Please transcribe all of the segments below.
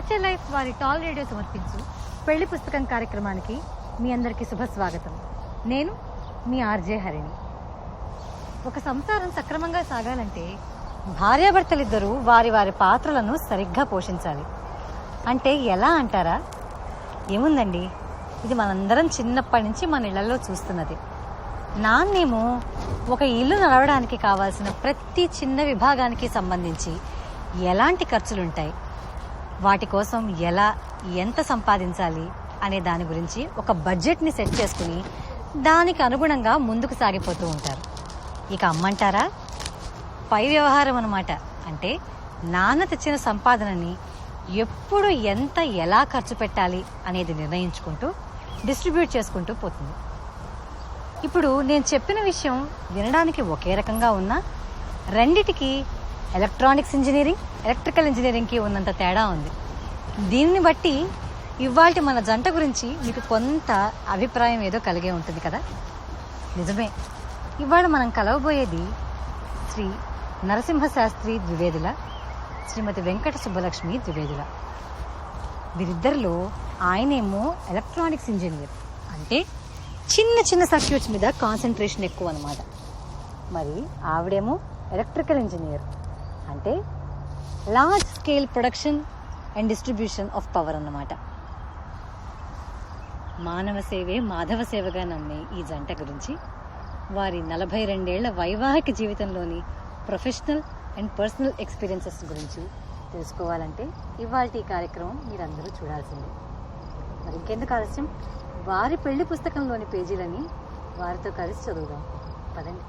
ఫ్యాచర్ life వారి tall radio సమర్పించు పెళ్లి పుస్తకం కార్యక్రమానికి మీ అందరికీ శుభ స్వాగతం. నేను మీ ఆర్జే హరిణి. ఒక సంసారం సక్రమంగా సాగాలంటే భార్యాభర్తలిద్దరూ వారి వారి పాత్రలను సరిగ్గా పోషించాలి. అంటే ఎలా అంటారా? ఏముందండి, ఇది మనందరం చిన్నప్పటి నుంచి మన ఇళ్లలో చూస్తున్నది. నాన్నేమో ఒక ఇల్లు నడవడానికి కావాల్సిన ప్రతి చిన్న విభాగానికి సంబంధించి ఎలాంటి ఖర్చులుంటాయి, వాటి కోసం ఎంత సంపాదించాలి అనే దాని గురించి ఒక బడ్జెట్ని సెట్ చేసుకుని దానికి అనుగుణంగా ముందుకు సాగిపోతూ ఉంటారు. ఇక అమ్మంటారా, పై వ్యవహారం అన్నమాట. అంటే నాన్న తెచ్చిన సంపాదనని ఎప్పుడు ఎలా ఖర్చు పెట్టాలి అనేది నిర్ణయించుకుంటూ డిస్ట్రిబ్యూట్ చేసుకుంటూ పోతుంది. ఇప్పుడు నేను చెప్పిన విషయం వినడానికి ఒకే రకంగా ఉన్నా రెండిటికి ఎలక్ట్రానిక్స్ ఇంజనీరింగ్, ఎలక్ట్రికల్ ఇంజనీరింగ్కి ఉన్నంత తేడా ఉంది. దీనిని బట్టి ఇవాల్టి మన జంట గురించి మీకు కొంత అభిప్రాయం ఏదో కలిగే ఉంటుంది కదా. నిజమే, ఇవాళ మనం కలవబోయేది శ్రీ నరసింహశాస్త్రి ద్వివేదుల, శ్రీమతి వెంకట సుబ్బలక్ష్మి ద్వివేదుల. వీరిద్దరిలో ఆయనేమో ఎలక్ట్రానిక్స్ ఇంజనీర్, అంటే చిన్న చిన్న సర్క్యూట్స్ మీద కాన్సన్ట్రేషన్ ఎక్కువ అన్నమాట. మరి ఆవిడేమో ఎలక్ట్రికల్ ఇంజనీర్, అంటే large scale production and distribution of power అన్నమాట. మానవ సేవే మాధవ సేవగా నమ్మే ఈ జంట గురించి, వారి 42 ఏళ్ల వైవాహిక జీవితంలోని ప్రొఫెషనల్ అండ్ పర్సనల్ ఎక్స్పీరియన్సెస్ గురించి తెలుసుకోవాలంటే ఇవాల్టి ఈ కార్యక్రమం మీరందరూ చూడాల్సిందే. మరి ఇంకెందుకు ఆలస్యం, వారి పెళ్లి పుస్తకంలోని పేజీలని వారితో కలిసి చదువుదాం. పదండి.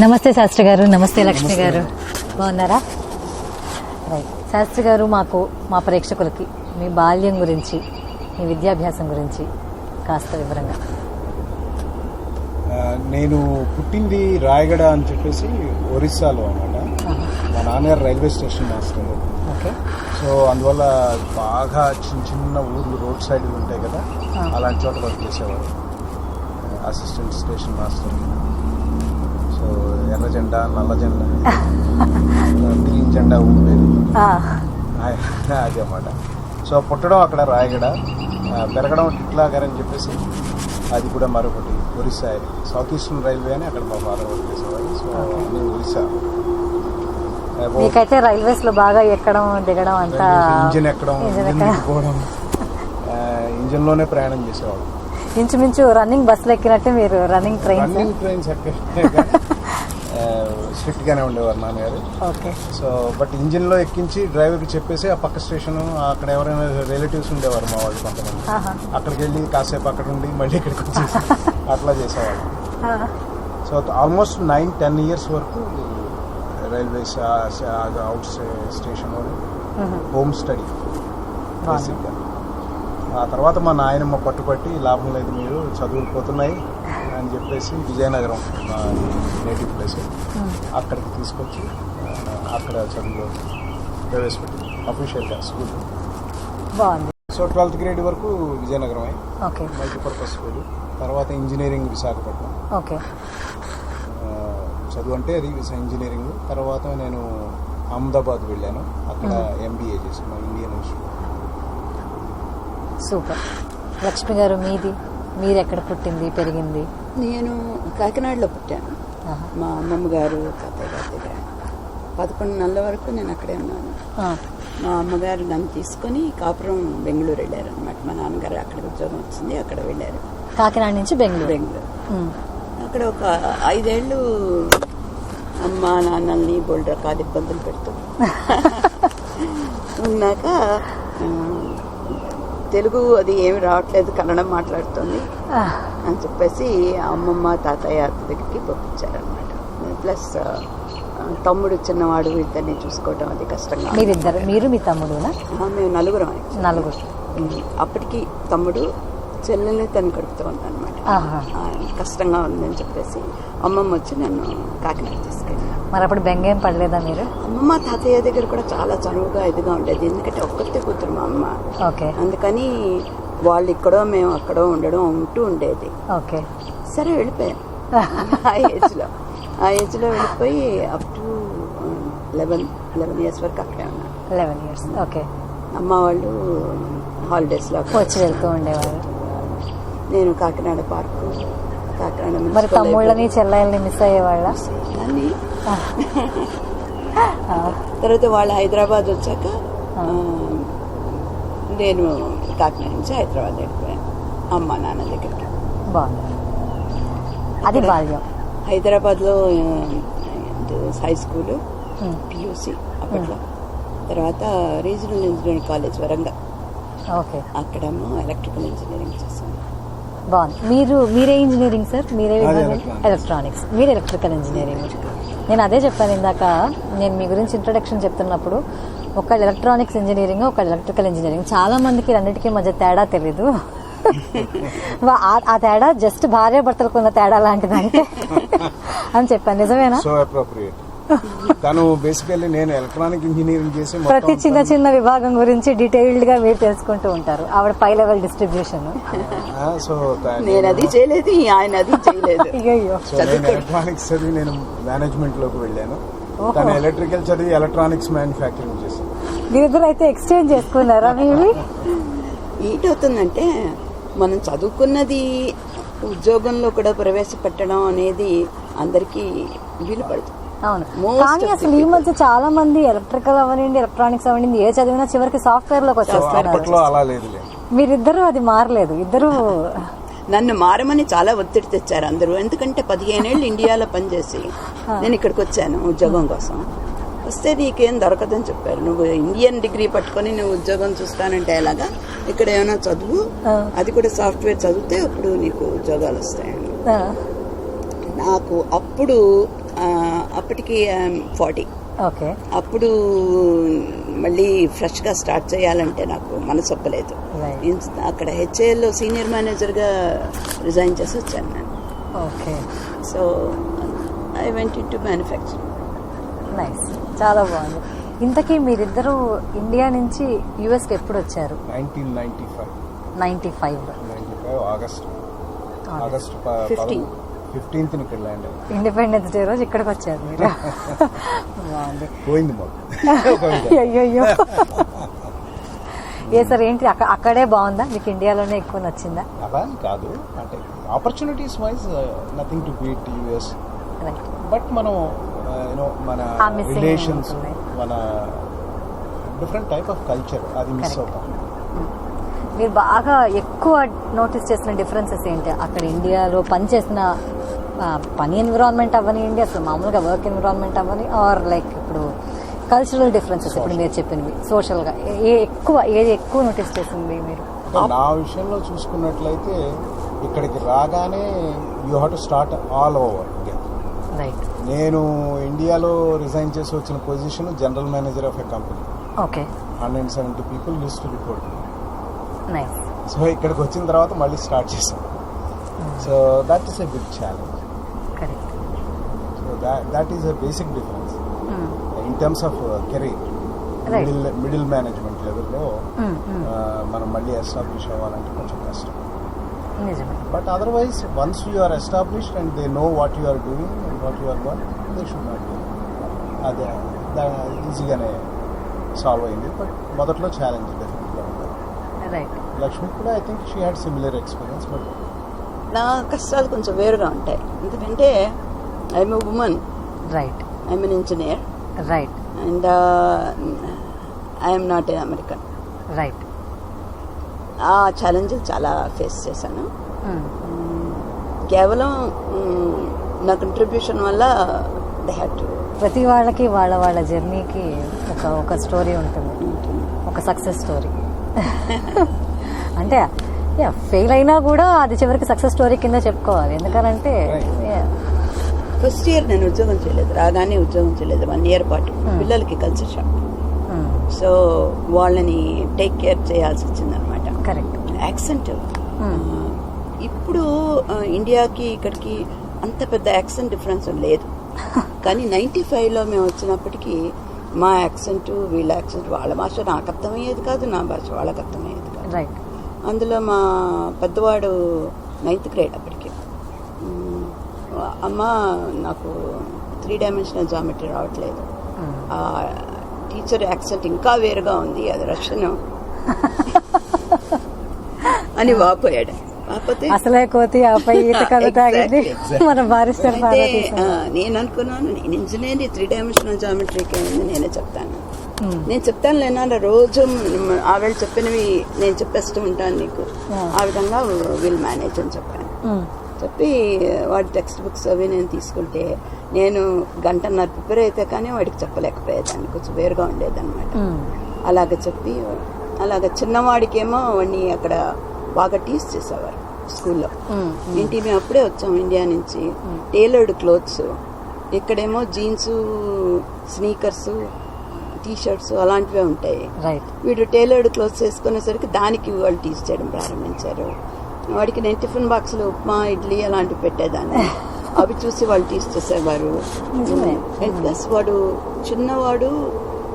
నమస్తే శాస్త్రి గారు. నమస్తే లక్ష్మి గారు. బాగున్నారా? రైట్. శాస్త్రి గారు, మా ప్రేక్షకులకి మీ బాల్యం గురించి, మీ విద్యాభ్యాసం గురించి కాస్త వివరంగా. నేను పుట్టింది రాయగడ అని చెప్పేసి ఒరిస్సాలో అన్నమాట. మా నాన్నగారు railway station master. Okay. So అందువల్ల బాగా చిన్న చిన్న ఊర్లు రోడ్ సైడ్ ఉంటాయి కదా, అలాంటి చోట వర్క్ చేసేవారు. Assistant station master. సో ఎర్ర జెండా, నల్ల జెండా, గ్రీన్ జెండా ఊపేది అది అన్నమాట. సో పుట్టడం అక్కడ రాయగడ, పెరగడం టిట్లాగర్ అని చెప్పేసి అది కూడా మరొకటి ఒరిస్సా. సౌత్ ఈస్టర్న్ రైల్వే అని అక్కడ మా ఫాదర్ వర్క్ చేసేవారు. సో అన్నీ ఒరిస్సా. మీకైతే రైల్వేస్ లో బాగా ఎక్కడం దిగడం అంతా, ఇంజిన్ ఎక్కడం, ఇంజిన్ దిగిపోవడం, ఇంజిన్ లోనే ప్రయాణం చేసేవాడు. ఇంచుమించు రన్నింగ్ బస్సులు ఎక్కినట్టే మీరు రన్నింగ్ ట్రైన్స్ స్ట్రిక్ట్ గానే ఉండేవారు నాన్నగారు. ఓకే. సో బట్ ఇంజిన్ లో ఎక్కించి డ్రైవర్ కి చెప్పేసి ఆ పక్క స్టేషన్, అక్కడ ఎవరైనా రిలేటివ్స్ ఉండేవారు మా వాళ్ళు కొంతమంది, అక్కడికి వెళ్ళి కాసేపు అక్కడ ఉండి మళ్ళీ ఇక్కడికి వచ్చేసి అట్లా చేసేవాళ్ళు. సో ఆల్మోస్ట్ 9-10 years వరకు railways out station home study బేసిక్గా. ఆ తర్వాత మా నాయనమ్మ పట్టుపట్టి లాభం లేదు, మీరు చదువులు పోతున్నాయి అని చెప్పేసి విజయనగరం మా నేటివ్ ప్లేస్, అక్కడికి తీసుకొచ్చి అక్కడ చదువులో ప్రవేశపెట్టింది అఫీషియల్గా స్కూల్. బాగుంది. సో 12th గ్రేడ్ వరకు విజయనగరమే, ఓకే మల్టీపర్పస్ స్కూల్. తర్వాత ఇంజనీరింగ్ విశాఖపట్నం. ఓకే. చదువు అంటే అది ఇంజనీరింగ్. తర్వాత నేను అహ్మదాబాద్ వెళ్ళాను, అక్కడ MBA చేసుకున్నాను, ఇండియన్ ఇన్స్టిట్యూట్. సూపర్. లక్ష్మి గారు మీరు ఎక్కడ పుట్టింది పెరిగింది? నేను కాకినాడలో పుట్టాను. మా అమ్మమ్మ గారు తాతయ్య గారి దగ్గర 11 నెలల వరకు నేను అక్కడే ఉన్నాను. మా అమ్మగారు నన్ను తీసుకొని కాపురం బెంగళూరు వెళ్ళారు అనమాట. మా నాన్నగారు అక్కడ ఉద్యోగం వచ్చింది, అక్కడ వెళ్ళారు. కాకినాడ నుంచి బెంగళూరు. అక్కడ ఒక 5 ఏళ్ళు అమ్మ నాన్నల్ని బోల్డ్ రకాల ఇబ్బందులు పెడుతూ ఉన్నాక తెలుగు అది ఏమి రావట్లేదు, కన్నడం మాట్లాడుతుంది అని చెప్పేసి అమ్మమ్మ తాతయ్య దగ్గరికి పంపించారనమాట. ప్లస్ తమ్ముడు చిన్నవాడు, ఇద్దరిని చూసుకోవటం అది కష్టంగా. మీరు మీ తమ్ముడు? మేము నలుగురు. అప్పటికి తమ్ముడు చెల్లెల్ని తను కడుపుతూ ఉందన్నమాట. కష్టంగా ఉందని చెప్పేసి అమ్మమ్మ వచ్చి నన్ను కాకినాడ తీసుకెళ్ళి. మరి అప్పుడు బెంగ ఏం పడలేదా మీరు? అమ్మమ్మ తాతయ్య దగ్గర కూడా చాలా చనువుగా ఇదిగా ఉండేది, ఎందుకంటే ఒక్కతే కూతురు మా అమ్మ. అందుకని వాళ్ళు ఇక్కడో మేము అక్కడో ఉంటూ ఉండేది. సరే వెళ్ళిపోయాను ఆ ఏజ్లో వెళ్ళిపోయి అప్ టు 11 years వరకు అక్కడే ఉన్నాను. 11 years. ఓకే. అమ్మ వాళ్ళు హాలిడేస్లో వచ్చి వెళ్తూ ఉండేవారు. నేను కాకినాడ పార్కు, కాకినాడ. మరి తమ్ముళ్ళని చెల్లెల్ని మిస్ అయ్యేవాళ్ళ? తర్వాత వాళ్ళు హైదరాబాద్ వచ్చాక నేను కాకినాడ నుంచి హైదరాబాద్ వెళ్ళిపోయాను అమ్మ నాన్న దగ్గరికి. బాగుంది. అది బాల్యం. హైదరాబాద్లో హై స్కూలు, PUC అప్పట్లో. తర్వాత రీజనల్ ఇంజనీరింగ్ కాలేజ్ వరంగల్, అక్కడేమో ఎలక్ట్రికల్ ఇంజనీరింగ్ చేశాను. బాగుంది. మీరే ఇంజనీరింగ్ సార్? మీరే ఎలక్ట్రానిక్స్, మీరు ఎలక్ట్రికల్ ఇంజనీరింగ్. నేను అదే చెప్పాను ఇందాక, నేను మీ గురించి ఇంట్రొడక్షన్ చెప్తున్నప్పుడు. ఒక ఎలక్ట్రానిక్స్ ఇంజనీరింగ్, ఒక ఎలక్ట్రికల్ ఇంజనీరింగ్. చాలా మందికి రెండింటికి మధ్య తేడా తెలీదు. ఆ తేడా జస్ట్ భార్య భర్తలకున్న తేడా లాంటిదంటే అని చెప్పాను. నిజమేనా? తను బేసికల్లీ నేను ఎలక్ట్రానిక్ ఇంజనీరింగ్ చేసి ప్రతి చిన్న విభాగం గురించి డీటెయిల్డ్ గా మీరు తెలుసుకుంటూ ఉంటారు. ఆవిడ పై లెవెల్ డిస్ట్రిబ్యూషన్. సో నేను అది చేయలేదు, ఆయన అది చేయలేదు. ఎలక్ట్రానిక్స్ చదివి నేను మేనేజ్మెంట్ లోకి వెళ్ళాను. తను ఎలక్ట్రికల్ చదివి ఎలక్ట్రానిక్స్ మ్యానుఫ్యాక్చరింగ్ చేశాను. మీరిద్దరు అయితే ఎక్స్చేంజ్ చేసుకున్నారా? మీరు ఏంటవుతుందంటే మనం చదువుకున్నది ఉద్యోగంలో కూడా ప్రవేశపెట్టడం అనేది అందరికీ వీలు పడుతుంది. అవును. కానీ అసలు ఈ మధ్య చాలా మంది ఎలక్ట్రికల్ అవ్వనండి, ఎలక్ట్రానిక్స్ అవ్వనండి, ఏ చదివినా చివరికి సాఫ్ట్వేర్ లోకి వచ్చేస్తారు. మీరిద్దరు అది మారలేదు. ఇద్దరు నన్ను మారమని చాలా ఒత్తిడి తెచ్చారు అందరూ. ఎందుకంటే 15 ఏళ్ళు ఇండియాలో పనిచేసి నేను ఇక్కడికి వచ్చాను ఉద్యోగం కోసం. వస్తే నీకేం దొరకదని చెప్పారు. నువ్వు ఇండియన్ డిగ్రీ పట్టుకొని నువ్వు ఉద్యోగం చూస్తానంటే ఎలాగా, ఇక్కడ ఏమైనా చదువు, అది కూడా సాఫ్ట్వేర్ చదివితే అప్పుడు నీకు ఉద్యోగాలు వస్తాయండి. నాకు అప్పటికి 40. అప్పుడు మళ్ళీ ఫ్రెష్గా స్టార్ట్ చేయాలంటే నాకు మనసు ఒప్పలేదు. అక్కడ HALలో సీనియర్ మేనేజర్గా రిజైన్ చేసి వచ్చాను నేను. So I went into manufacturing. Nice, చాలా బాగుంది. ఇంతకీ మీరిద్దరూ ఇండియా నుంచి యుఎస్కి ఎప్పుడు వచ్చారు? 1995 ఆగస్ట్ 15th వెళ్ళండి. ఇండిపెండెన్స్ డే రోజు ఇక్కడికి వచ్చారు మీరు. బాగుంది. పోయింది అయ్యో. ఏ సార్ ఏంటి అక్కడే బాగుందా, మీకు ఇండియాలోనే ఎక్కువ నచ్చిందా? అలా కాదు, అంటే opportunities wise nothing to beat US. But మనం మన రిలేషన్స్, మన డిఫరెంట్ టైప్ ఆఫ్ కల్చర్ అది మిస్ అవుతాం. మీరు బాగా ఎక్కువ నోటీస్ చేసిన డిఫరెన్సెస్ ఏంటి? అక్కడ ఇండియాలో పనిచేసిన పని ఎన్విరాన్మెంట్ అవ్వనివ్వండి, అసలు మామూలుగా వర్క్ ఎన్విరాన్మెంట్ అవ్వని, ఆర్ లైక్ ఇప్పుడు కల్చరల్ డిఫరెన్సెస్, ఇప్పుడు మీరు చెప్పినవి సోషల్గా ఏది ఎక్కువ నోటీస్ చేసింది మీరు? నా విషయంలో చూసుకున్నట్లయితే ఇక్కడికి రాగానే you have to start all over. Right. నేను ఇండియాలో రిజైన్ చేసి వచ్చిన position general manager of a company. 170 people used to report. Nice. So ఇక్కడికి వచ్చిన తర్వాత మళ్ళీ స్టార్ట్ చేశాం. So that is a big challenge. Correct. So that is a basic difference in terms of career, middle management లెవెల్లో మనం మళ్ళీ establish అవ్వాలంటే కొంచెం కష్టం. But otherwise once you are established and they know what you are doing and what you are gone, they should not do. అదే ఈజీగానే solve అయింది. But మొదట్లో ఛాలెంజ్ డెఫినెట్గా ఉంది. లక్ష్మి కూడా I think she had similar experience. But నా కష్టాలు కొంచెం వేరుగా ఉంటాయి, ఎందుకంటే I'm a women, I'm N engineer, and I'm not an American. ఆ ఛాలెంజెస్ చాలా ఫేస్ చేశాను. కేవలం నా కంట్రిబ్యూషన్ వల్ల దే హ్యాడ్ టు. ప్రతి వాళ్ళకి వాళ్ళ జర్నీకి ఒక స్టోరీ ఉంటుంది, ఒక సక్సెస్ స్టోరీ. అంటే ఫెయిల్ అయినా కూడా అది చివరికి సక్సెస్ స్టోరీ కింద చెప్పుకోవాలి. ఎందుకంటే ఫస్ట్ ఇయర్ నేను ఉద్యోగం చేయలేదు, రాగానే ఉద్యోగం చేయలేదు. 1 year పాటు పిల్లలకి కల్చర్ షాక్, సో వాళ్ళని టేక్ కేర్ చేయాల్సి వచ్చిందనమాట. కరెక్ట్. యాక్సెంట్ ఇప్పుడు ఇండియాకి ఇక్కడికి అంత పెద్ద యాక్సెంట్ డిఫరెన్స్ లేదు, కానీ 95లో మేము వచ్చినప్పటికీ మా యాక్సెంట్ వీళ్ళ యాక్సెంట్, వాళ్ళ భాష నాకు అర్థమయ్యేది కాదు, నా భాష వాళ్ళకి అర్థమయ్యేది కాదు. అందులో మా పెద్దవాడు 9th grade అప్పటికి, అమ్మ నాకు 3-dimensional జామెట్రీ రావట్లేదు, ఆ టీచర్ యాక్సెంట్ ఇంకా వేరుగా ఉంది, అది రష్యన్ అని వాపోయాడు. అసలే కోతి నేను అనుకున్నాను, నేను ఇంజనీర్ 3-dimensional జామెట్రీకి ఉంది, నేనే చెప్తాను, నేను చెప్తాను లేనా, రోజు ఆవిడ చెప్పినవి నేను చెప్పేస్తూ ఉంటాను నీకు, ఆ విధంగా విల్ మేనేజ్ అని చెప్పాను. చెప్పి వాడి టెక్స్ట్ బుక్స్ అవి నేను తీసుకుంటే నేను 1.5 ప్రిపేర్ అయితే కానీ వాడికి చెప్పలేకపోయేదాన్ని, కొంచెం వేరుగా ఉండేదన్నమాట. అలాగ చెప్పి అలాగ చిన్నవాడికేమో వాడిని అక్కడ బాగా టీస్ చేసేవారు స్కూల్లో. ఏంటి మేము అప్పుడే వచ్చాము ఇండియా నుంచి, టైలర్డ్ క్లోత్స్, ఇక్కడేమో జీన్స్, స్నీకర్స్, టీ-షర్ట్స్ అలాంటివే ఉంటాయి. వీడు టైలర్డ్ క్లోత్స్ వేసుకునేసరికి దానికి వాళ్ళు టీచ్ చేయడం ప్రారంభించారు. వాడికి నేను టిఫిన్ బాక్స్లో ఉప్మా, ఇడ్లీ అలాంటివి పెట్టేదాన్ని, అవి చూసి వాళ్ళు టీచ్ చేసేవారు. ప్లస్ వాడు చిన్నవాడు,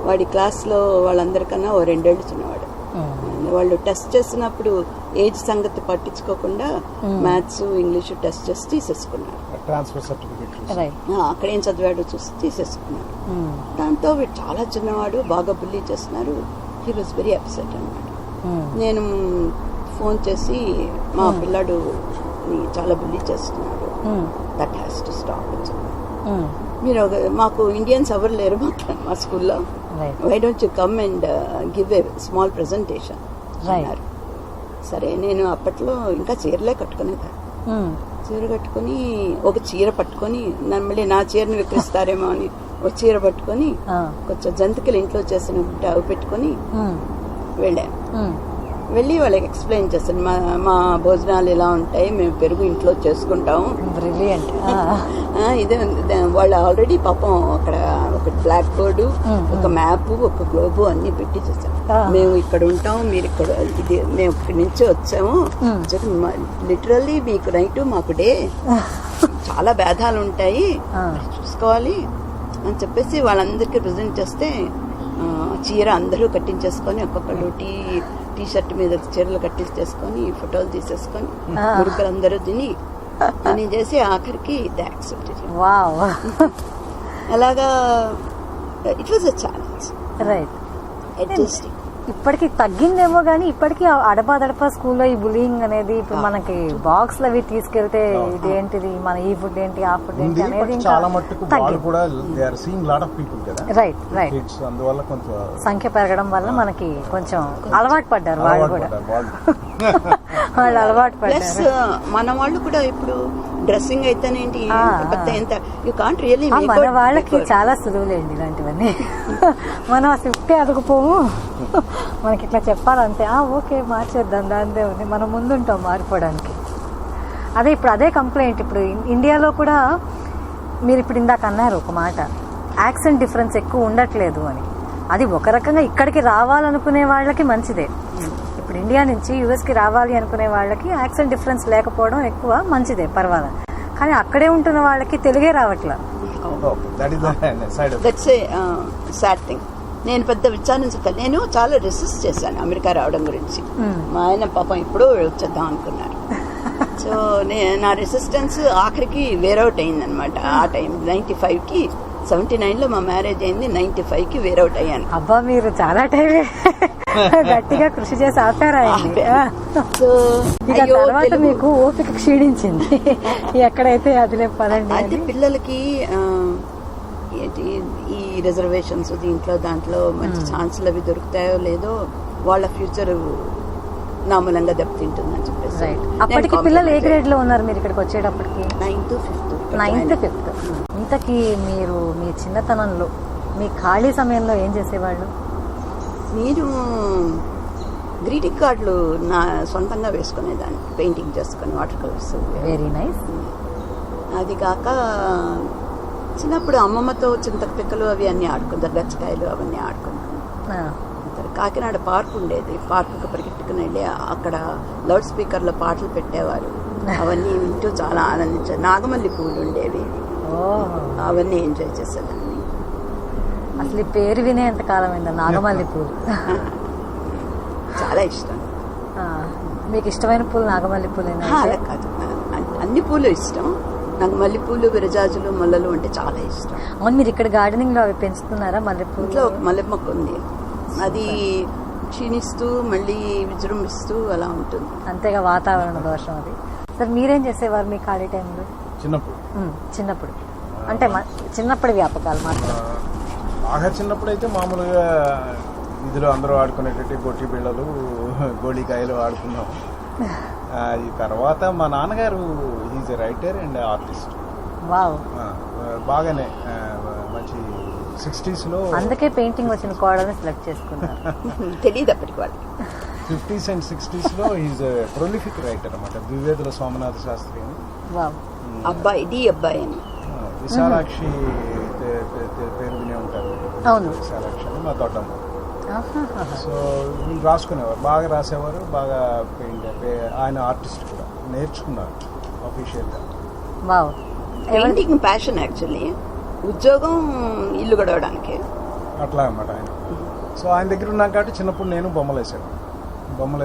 వాడి క్లాస్లో వాళ్ళందరికన్నా 2 ఏళ్ళు చిన్నవాడు. వాళ్ళు టెస్ట్ చేసినప్పుడు ఏజ్ సంగతి పట్టించుకోకుండా మ్యాథ్స్, ఇంగ్లీష్ టెస్ట్ చేసి తీసేసుకున్నారు. అక్కడ ఏం చదివాడో చూసి తీసేసుకున్నారు. దాంతో వీడు చాలా చిన్నవాడు, బాగా బుల్లీ చేస్తున్నారు. హీ వాజ్ వెరీ అప్సెట్ అన్నమాట. నేను ఫోన్ చేసి మా పిల్లాడు చాలా బుల్లీ చేస్తున్నాడు, దట్ హ్యాస్ టు స్టాప్ అని చెప్పాను. మీరు మాకు ఇండియన్స్ ఎవరు లేరు మా స్కూల్లో, why don't you come and give a small presentation అన్నారు. సరే, నేను అప్పట్లో ఇంకా చీరలే కట్టుకునేదాన్ని. చీర కట్టుకుని ఒక చీర పట్టుకొని మళ్ళీ నా చీరను విక్రిస్తారేమో అని ఒక చీర పట్టుకొని కొంచెం జంతికలు ఇంట్లో చేసిన అవి పెట్టుకొని వెళ్ళాను. వెళ్ళి వాళ్ళకి ఎక్స్ప్లెయిన్ చేస్తాను, మా భోజనాలు ఇలా ఉంటాయి, మేము పెరుగు ఇంట్లో చేసుకుంటాము. ఇదే వాళ్ళు ఆల్రెడీ పాపం అక్కడ ఒక బ్లాక్ బోర్డు, ఒక మ్యాప్, ఒక గ్లోబు అన్ని పెట్టి చేశారు. మేము ఇక్కడ ఉంటాం, మీరు ఇక్కడ, ఇది మేము ఇక్కడి నుంచి వచ్చాము, లిటరల్లీ మీకు నైట్ మాకు డే, చాలా భేదాలు ఉంటాయి చూసుకోవాలి అని చెప్పేసి వాళ్ళందరికీ ప్రజెంట్ చేస్తే చీర అందరూ కట్టించేసుకొని ఒక్కొక్కళ్ళు టీ షర్ట్ మీద చీరలు కట్టించేసుకొని ఫోటోలు తీసేసుకొని గురుకులు అందరూ తిని అని చేసి ఆఖరికి యాక్సెప్ట్ చేశారు. అలాగా it was a challenge. Adjusting ఇప్పటికి తగ్గిందేమో గానీ ఇప్పటికీ అడపా స్కూల్లో ఈ బులింగ్ అనేది ఇప్పుడు మనకి బాక్స్ అవి తీసుకెళ్తే ఇదేంటిది, మన ఈ ఫుడ్ ఏంటి, ఆ ఫుడ్ ఏంటి అనేది చాలా మట్టుకు కూడా they are seeing lot of people కదా. రైట్. అందువల్ల కొంచెం సంఖ్య పెరగడం వల్ల మనకి కొంచెం అలవాటు పడ్డారు వాళ్ళు కూడా. వాళ్ళు అలవాటు పడ్డారు. ప్లస్ మన వాళ్ళు కూడా ఇప్పుడు డ్రెస్సింగ్ అయితేనేంటి యూ కాంట్ రియల్లీ, మన వాళ్ళకి చాలా సులువులేండి ఇలాంటివన్నీ. మనం ఆ స్విఫ్టే అదుకుపోము, మనకి ఇట్లా చెప్పాలంటే ఓకే మార్చేద్దాం, దాందే ఉంది, మనం ముందుంటాం మారిపోవడానికి. అదే ఇప్పుడు అదే కంప్లైంట్ ఇప్పుడు ఇండియాలో కూడా. మీరు ఇప్పుడు ఇందాక అన్నారు ఒక మాట, యాక్సెంట్ డిఫరెన్స్ ఎక్కువ ఉండట్లేదు అని. అది ఒక రకంగా ఇక్కడికి రావాలనుకునే వాళ్ళకి మంచిదే. ఇప్పుడు ఇండియా నుంచి యుఎస్కి రావాలి అనుకునే వాళ్ళకి యాక్సెంట్ డిఫరెన్స్ లేకపోవడం ఎక్కువ మంచిదే, పర్వాలేదు. కానీ అక్కడే ఉంటున్న వాళ్ళకి తెలుగే రావట్లా. That's a sad thing. నేను పెద్ద విచారించలేదు. నేను చాలా రెసిస్ట్ చేశాను అమెరికా రావడం గురించి. మా ఆయన పాపం ఎప్పుడూ వచ్చేద్దాం అనుకున్నారు. సో నా రెసిస్టెన్స్ ఆఖరికి వేరౌట్ అయిందనమాట. ఆ టైం 95కి 79లో మా మ్యారేజ్ అయింది. 95కి వేరౌట్ అయ్యాను. అబ్బా, మీరు చాలా టైం గట్టిగా కృషి చేసి ఆపారా? సో తర్వాత మీకు ఓపిక క్షీణించింది, ఎక్కడైతే అదిలే పదండి. అది పిల్లలకి ఏంటి ఈ రిజర్వేషన్స్ దీంట్లో దాంట్లో మంచి ఛాన్సులు అవి దొరుకుతాయో లేదో వాళ్ళ ఫ్యూచర్ నామూలంగా దెబ్బతింటుందని చెప్పేసి. అప్పటికి పిల్లలు ఏ గ్రేడ్ లో ఉన్నారు మీరు ఇక్కడికి వచ్చేటప్పటికి? 9th, 5th. 9th, 5th. ఇంతకీ మీరు మీ చిన్నతనంలో మీ ఖాళీ సమయంలో ఏం చేసేవాళ్ళు? నేను గ్రీటింగ్ కార్డులు నా సొంతంగా వేసుకునేదాన్ని, పెయింటింగ్ చేసుకుని వాటర్ కలర్స్. Very nice. అది కాక చిన్నప్పుడు అమ్మమ్మతో చింతక పిక్కలు అవి అన్నీ ఆడుకుంటారు, గచ్చకాయలు అవన్నీ ఆడుకుంటాను. కాకినాడ పార్క్ ఉండేది, పార్కుకి పరిగెట్టుకుని వెళ్ళి అక్కడ లౌడ్ స్పీకర్లో పాటలు పెట్టేవారు. అవన్నీ వింటూ చాలా ఆనందించారు. నాగమల్లి పూలు ఉండేవి, అవన్నీ ఎంజాయ్ చేసేదాన్ని. అసలు ఈ పేరు వినేంత కాలం అయిందా నాగమల్లి పూలు? చాలా ఇష్టం. మీకు ఇష్టమైన పూలు నాగమల్లి పూలేనా? అలా కాదు, అన్ని పూలు ఇష్టం. నాకు మల్లెపూలు, విరజాజులు, మల్లెలు అంటే చాలా ఇష్టం. అవును, మీరు ఇక్కడ గార్డెనింగ్ లో అవి పెంచుతున్నారా? మల్లెపూలు ఇంట్లో ఒక మల్లె మొక్క ఉంది, అది క్షీణిస్తూ మళ్ళీ విజృంభిస్తూ అలా ఉంటుంది. అంతేగా, వాతావరణ దోషం అది. సార్ మీరేం చేసేవారు మీ ఖాళీ టైంలో? చిన్నప్పుడు అంటే చిన్నప్పటి వ్యాపకాలు మాత్రం. బాగా చిన్నప్పుడు అయితే మామూలుగా వీధిలో అందరూ ఆడుకునేటట్టు గొట్టి బిళ్ళలు, గోళీకాయలు ఆడుకున్నాం. ఈ తర్వాత మా నాన్నగారు is a writer and artist. Wow, బాగానే మంచి 60s లో. అందుకే పెయింటింగ్ వచ్చిన కోడల్ని సెలెక్ట్ చేసుకున్నారు. తెలియదు అప్పటికి వాళ్ళు. 50s and 60s లో ఈజ్ ప్రొలిఫిక్ రైటర్ అన్నమాట. ద్వివేదుల సోమనాథ శాస్త్రి అని. వావ్. అబ్బాయి అని విశాలాక్షి పేరు వినే ఉంటారు. అవును, విశాలాక్షి అని మా తోటమ్మ. సో వీళ్ళు రాసుకునేవారు, బాగా రాసేవారు, బాగా ఆయన ఆర్టిస్ట్ కూడా నేర్చుకున్నారు అఫీషియల్గా. వావ్. పెయింటింగ్ ప్యాషన్ యాక్చువల్లీ, ఉద్యోగం ఇల్లు గడవడానికి అట్లా అన్నమాట ఆయన. సో ఆయన దగ్గర ఉన్నాం కాబట్టి చిన్నప్పుడు నేను బొమ్మలు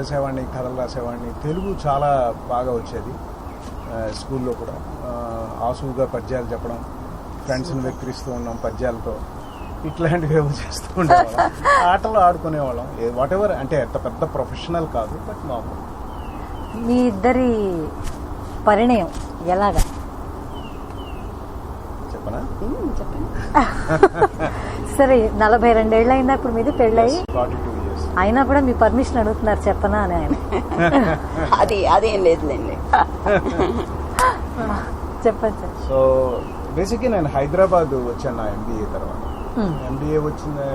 వేసేవాడిని, కథలు రాసేవాడిని. తెలుగు చాలా బాగా వచ్చేది. స్కూల్లో కూడా ఆసువుగా పద్యాలు చెప్పడం, ఫ్రెండ్స్ని వెక్కిరిస్తూ ఉన్నాం పద్యాలతో, ఇట్లాంటివి ఏవో చేస్తూ ఉండేవాళ్ళం. ఆటలు ఆడుకునేవాళ్ళం, వాట్ ఎవర్. అంటే అంత పెద్ద ప్రొఫెషనల్ కాదు, బట్ మామూలు. మీ ఇద్దరి పరిణయం ఎలాగా చెప్పనా? చెప్పండి. సరే, 42 ఏళ్ళు అయిందా ఇప్పుడు మీది పెళ్ళయి? 42 years. అయినా కూడా మీ పర్మిషన్ అడుగుతున్నారు చెప్పనా అని ఆయన. అదేం లేదులేండి. చెప్పండి సార్. సో బేసిక్గా నేను హైదరాబాద్ వచ్చాను నా MBA తర్వాత. MBA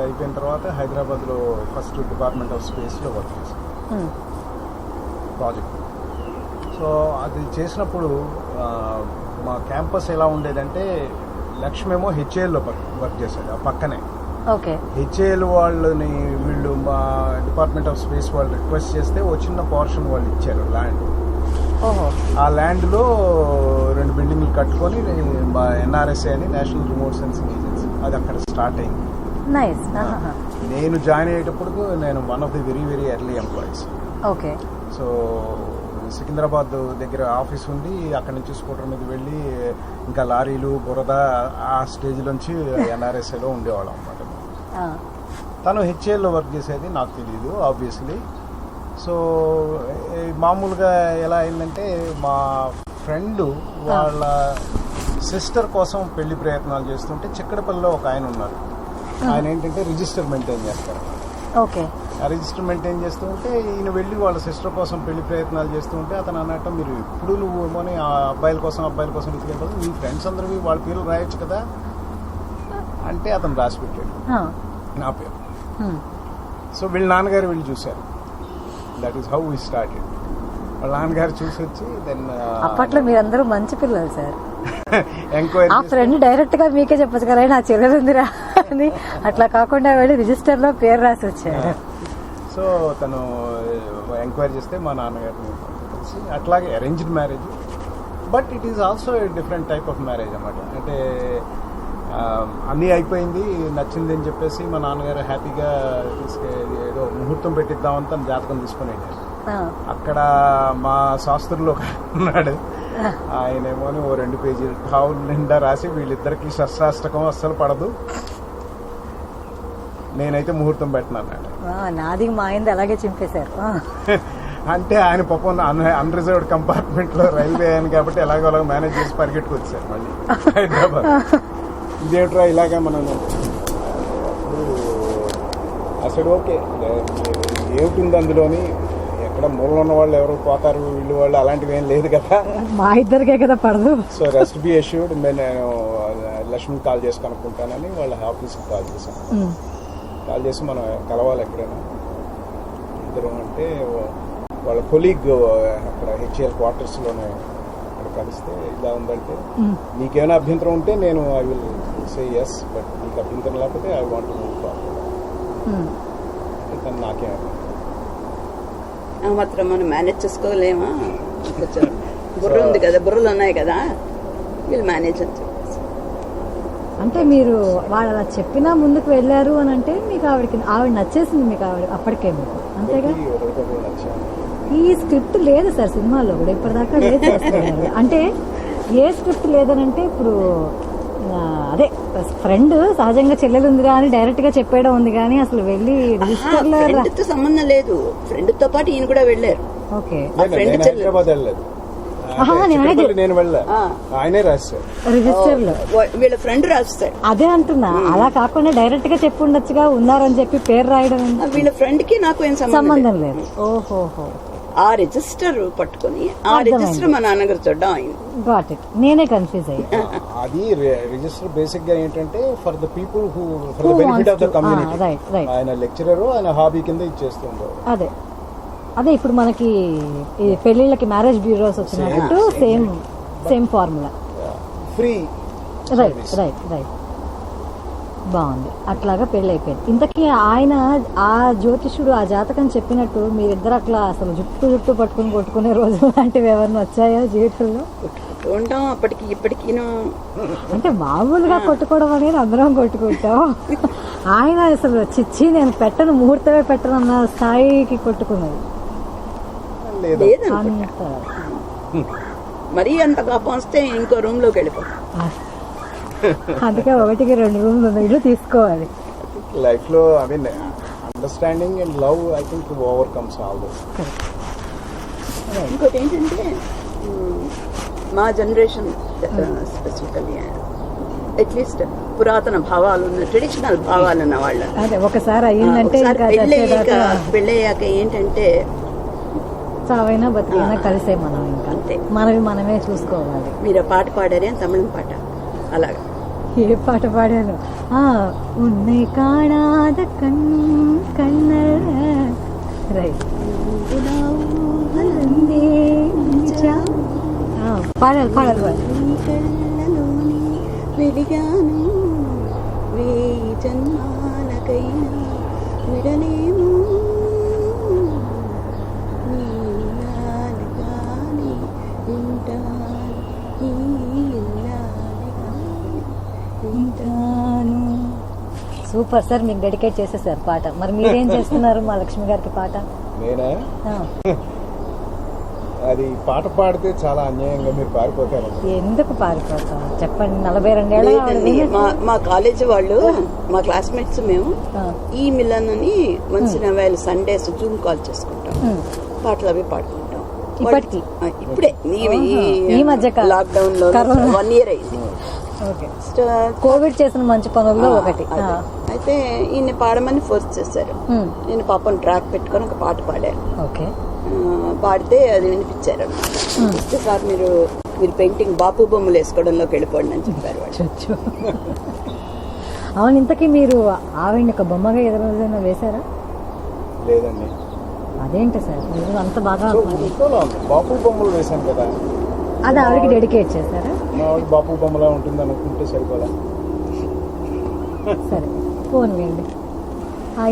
అయిపోయిన తర్వాత హైదరాబాద్లో ఫస్ట్ డిపార్ట్మెంట్ ఆఫ్ స్పేస్లో వర్క్ చేశాను, ప్రాజెక్ట్. సో అది చేసినప్పుడు మా క్యాంపస్ ఎలా ఉండేదంటే, లక్ష్మేమో HALలో వర్క్ చేశాడు ఆ పక్కనే. ఓకే. HAL వాళ్ళని వీళ్ళు మా డిపార్ట్మెంట్ ఆఫ్ స్పేస్ వాళ్ళు రిక్వెస్ట్ చేస్తే ఓ చిన్న పోర్షన్ వాళ్ళు ఇచ్చారు ల్యాండ్. ఓహో. ఆ ల్యాండ్లో 2 బిల్డింగ్లు కట్టుకొని మా NRSA అని నేషనల్ రిమోట్ సెన్సింగ్ ఏజెన్సీ, అది అక్కడ స్టార్ట్ అయింది. నైస్. నేను జాయిన్ అయ్యేటప్పుడు నేను one of the very very early employees. Okay. So Secunderabad దగ్గర ఆఫీస్ ఉంది, అక్కడి నుంచి స్కూటర్ మీద వెళ్ళి ఇంకా లారీలు, బురద, ఆ స్టేజ్ నుంచి NRSAలో ఉండేవాళ్ళం అనమాట. తను HALలో వర్క్ చేసేది, నాకు తెలియదు ఆబ్వియస్లీ. సో మామూలుగా ఎలా అయిందంటే, మా ఫ్రెండ్ వాళ్ళ సిస్టర్ కోసం పెళ్లి ప్రయత్నాలు చేస్తుంటే చిక్కడపల్లిలో ఒక ఆయన ఉన్నారు. ఆయన ఏంటంటే రిజిస్టర్ మెయింటైన్ చేస్తారు. ఓకే. ఆ రిజిస్టర్ మెయింటైన్ చేస్తూ ఉంటే ఈయన వెళ్ళి వాళ్ళ సిస్టర్ కోసం పెళ్లి ప్రయత్నాలు చేస్తూ ఉంటే అతను అన్నట్టు, మీరు ఇప్పుడు నువ్వు ఏమోని ఆ అబ్బాయిల కోసం వెతికేటప్పుడు మీ ఫ్రెండ్స్ అందరివి వాళ్ళ పేర్లు రాయొచ్చు కదా అంటే అతను రాసి పెట్టాడు నా పేరు. సో వీళ్ళ నాన్నగారు వెళ్ళి చూశారు. That is how we started. వాళ్ళ నాన్నగారు చూసి వచ్చి దెన్ అప్పట్లో మీరందరూ మంచి పిల్లలు సార్. ఎంక్వైరీ ఆ ఫ్రెండ్ డైరెక్ట్ గా మీకే చెప్పచ్చు కదా, నా చెల్లెలు ఉందిరా అని. అట్లా కాకుండా వెళ్ళి రిజిస్టర్ లో పేరు రాసి వచ్చాడు. సో తను ఎంక్వైరీ చేస్తే మా నాన్నగారిని కలిసి అట్లాగే arranged marriage. But it is also different type of marriage అన్నమాట. అంటే అన్నీ అయిపోయింది, నచ్చింది అని చెప్పేసి మా నాన్నగారు హ్యాపీగా ఏదో ముహూర్తం పెట్టిద్దామని తన జాతకం తీసుకుని అక్కడ మా శాస్త్రులు ఉన్నాడు, ఆయనేమో ఓ 2 పేజీలు టావుల నిండా రాసి వీళ్ళిద్దరికి శస్త్రాష్టకం అస్సలు పడదు, నేనైతే ముహూర్తం పెట్టినాను. నాది మా ఆయన అలాగే చింపేశారు. అంటే ఆయన పాపం అన్రిజర్వ్డ్ కంపార్ట్మెంట్ లో రైల్వే అయ్యాను కాబట్టి ఎలాగో అలాగ మేనేజ్ చేసి పరిగెట్టుకు వచ్చారు మళ్ళీ హైదరాబాద్. ఇదేమిట్రా ఇలాగా మనం అసలు ఓకే ఏమిటి అందులోని, ఎక్కడ మూలలో ఉన్న వాళ్ళు ఎవరు పోతారు వీళ్ళు వాళ్ళు అలాంటివి ఏం లేదు కదా, మా ఇద్దరికే కదా పడదు. So rest B assured. నేను లక్ష్మి కాల్ చేసి కనుక్కుంటానని వాళ్ళ ఆఫీస్కి కాల్ చేశాను. కాల్ చేసి మనం కలవాలి ఎక్కడైనా ఇద్దరు అంటే వాళ్ళ కొలీగ్ అక్కడ హెచ్ఏఎల్ క్వార్టర్స్లోనే అక్కడ కలిస్తే ఇలా ఉందంటే నీకేమైనా అభ్యంతరం ఉంటే నేను I will say yes, but నీకు అభ్యంతరం లేకపోతే I want to move forward. తను నాకేమో మాత్రం మనం మేనేజ్ చేసుకోలేమా, కొంచెం బుర్ర ఉంది కదా, బుర్రలు ఉన్నాయి కదా, వీళ్ళు మేనేజ్ అని చెప్పేసి. అంటే మీరు వాళ్ళు అలా చెప్పినా ముందుకు వెళ్ళారు అని అంటే మీకు ఆవిడ నచ్చేసింది మీకు, ఆవిడ అప్పటికే మీకు అంతేగా. ఈ స్క్రిప్ట్ లేదు సార్ సినిమాలో కూడా ఇప్పటిదాకా లేదు చేస్తున్నారు. అంటే ఏ స్క్రిప్ట్ లేదనంటే ఇప్పుడు అదే ఫ్రెండ్ సహజంగా చెల్లెలు ఉంది కానీ డైరెక్ట్ గా చెప్పేయడం ఉంది కానీ అసలు వెళ్ళి రిజిస్టర్ లో సంబంధం లేదు. ఫ్రెండ్ తో పాటు ఈయన కూడా వెళ్ళారు. ఓకే, హైదరాబాద్ వెళ్ళలేదు, నేను వెళ్ళా, ఆయనే రాశారు రిజిస్టర్ లో, వీళ్ళ ఫ్రెండ్ రాస్తారు. అదే అంటున్నా, అలా కాకుండా డైరెక్ట్ గా చెప్పి ఉండొచ్చుగా, ఉన్నారని చెప్పి పేరు రాయడం. వీళ్ళ ఫ్రెండ్ కి నాకు ఏం సంబంధం లేదు. ఓహోహో, ఆ రిజిస్టర్ పట్టుకుని ఆ రిజిస్టర్ మా నాన్నగారు చూడడం ఆయన. గాట్ ఇట్, నేనే కన్ఫ్యూజ్ అయ్యా. అది రిజిస్టర్ బేసిక్ గా ఏంటంటే for the people who for the benefit of the community. ఆయన లెక్చరర్, ఆయన హాబీ కింద ఇచ్చేస్తుంటారు. అదే అదే ఇప్పుడు మనకి ఈ పెళ్లిళ్ళకి మ్యారేజ్ బ్యూరోస్ వచ్చినట్టు same formula, free. Right right right, బాగుంది. అట్లాగా పెళ్లి అయిపోయింది. ఇంతకీ ఆయన ఆ జ్యోతిషుడు ఆ జాతకం చెప్పినట్టు మీరిద్దరు అట్లా అసలు జుట్టు పట్టుకుని కొట్టుకునే రోజు లాంటివి ఏమన్నా వచ్చాయా జీవితంలో? ఉంటాం అప్పటికి ఇప్పటికి. అంటే మామూలుగా కొట్టుకోవడం అనేది అందరం కొట్టుకుంటాం. ఆయన అసలు చిచ్చి నేను పెట్టను, ముహూర్తమే పెట్టను అన్న స్థాయికి కొట్టుకున్నది మరీ అంత కోపం వస్తే ఇంకో రూమ్ లోకి వెళ్ళిపోతాం. అందుకే 1-2 రూమ్లు ఇల్లు తీసుకోవాలి లైఫ్ లో. I mean understanding and love I think overcomes all this. ఇంకోటి ఏంటంటే మా జనరేషన్ స్పెసిఫికల్లీ అట్లీస్ట్ పురాతన భావాలు ఉన్న ట్రెడిషనల్ భావాలు ఉన్న వాళ్ళు ఒకసారి అయ్యిందంటే పెళ్ళయ్యాక ఏంటంటే చావైనా బతికైనా కలిసే మనం ఇంకా అంతే, మనమే చూసుకోవాలి. మీరు ఆ పాట పాడారే తమిళం పాట, అలాగా ఏ పాట పాడాను? ఉన్నై కాణాద కన్న రైట్ పాడాలి. వెలిగాను వేయి జన్మాలకైనా విడలేము సూపర్ సార్, మీకు డెడికేట్ చేసేసారు పాట. మరి మీరేం చేస్తున్నారు మా లక్ష్మి గారికి పాట? నేనా? అది పాట పాడితే చాలా అన్యాయంగా మీరు పారిపోతారు. ఎందుకు పారిపోతాం చెప్పండి. 42 మా కాలేజీ వాళ్ళు మా క్లాస్మేట్స్ మేము ఈ మిలన్ అని once in while Sundays Zoom call చేసుకుంటాం, పాటలు అవి పాడుకుంటాం. ఇప్పటికి ఇప్పుడే ఈ మధ్య లాక్డౌన్ లో 1 year అయింది. కోవిడ్ చేసిన మంచి పనుల్లో ఒకటి. అయితే ఈయన పాడమని ఫోర్స్ చేశారు. నేను పాపం ట్రాక్ పెట్టుకొని ఒక పాట పాడాను. ఓకే, పాడితే అది వినిపించారు. ఇస్తే సార్ మీరు పెయింటింగ్ బాపు బొమ్మలు వేసుకోవడంలోకి వెళ్ళిపోండి అని చెప్పారు వాళ్ళు. అవును, ఇంతకీ మీరు ఆవిడ ఒక బొమ్మగా ఎదురైనా వేశారా? లేదండి. అదేంటి సార్ మీరు అంత బాగా బాపు బొమ్మలు వేశాను కదా, అది ఆవిడకి డెడికేట్ చేశారా? బాపు బొమ్మలా ఉంటుంది అనుకుంటే సరిపోదా? సరే పోన్లేండి.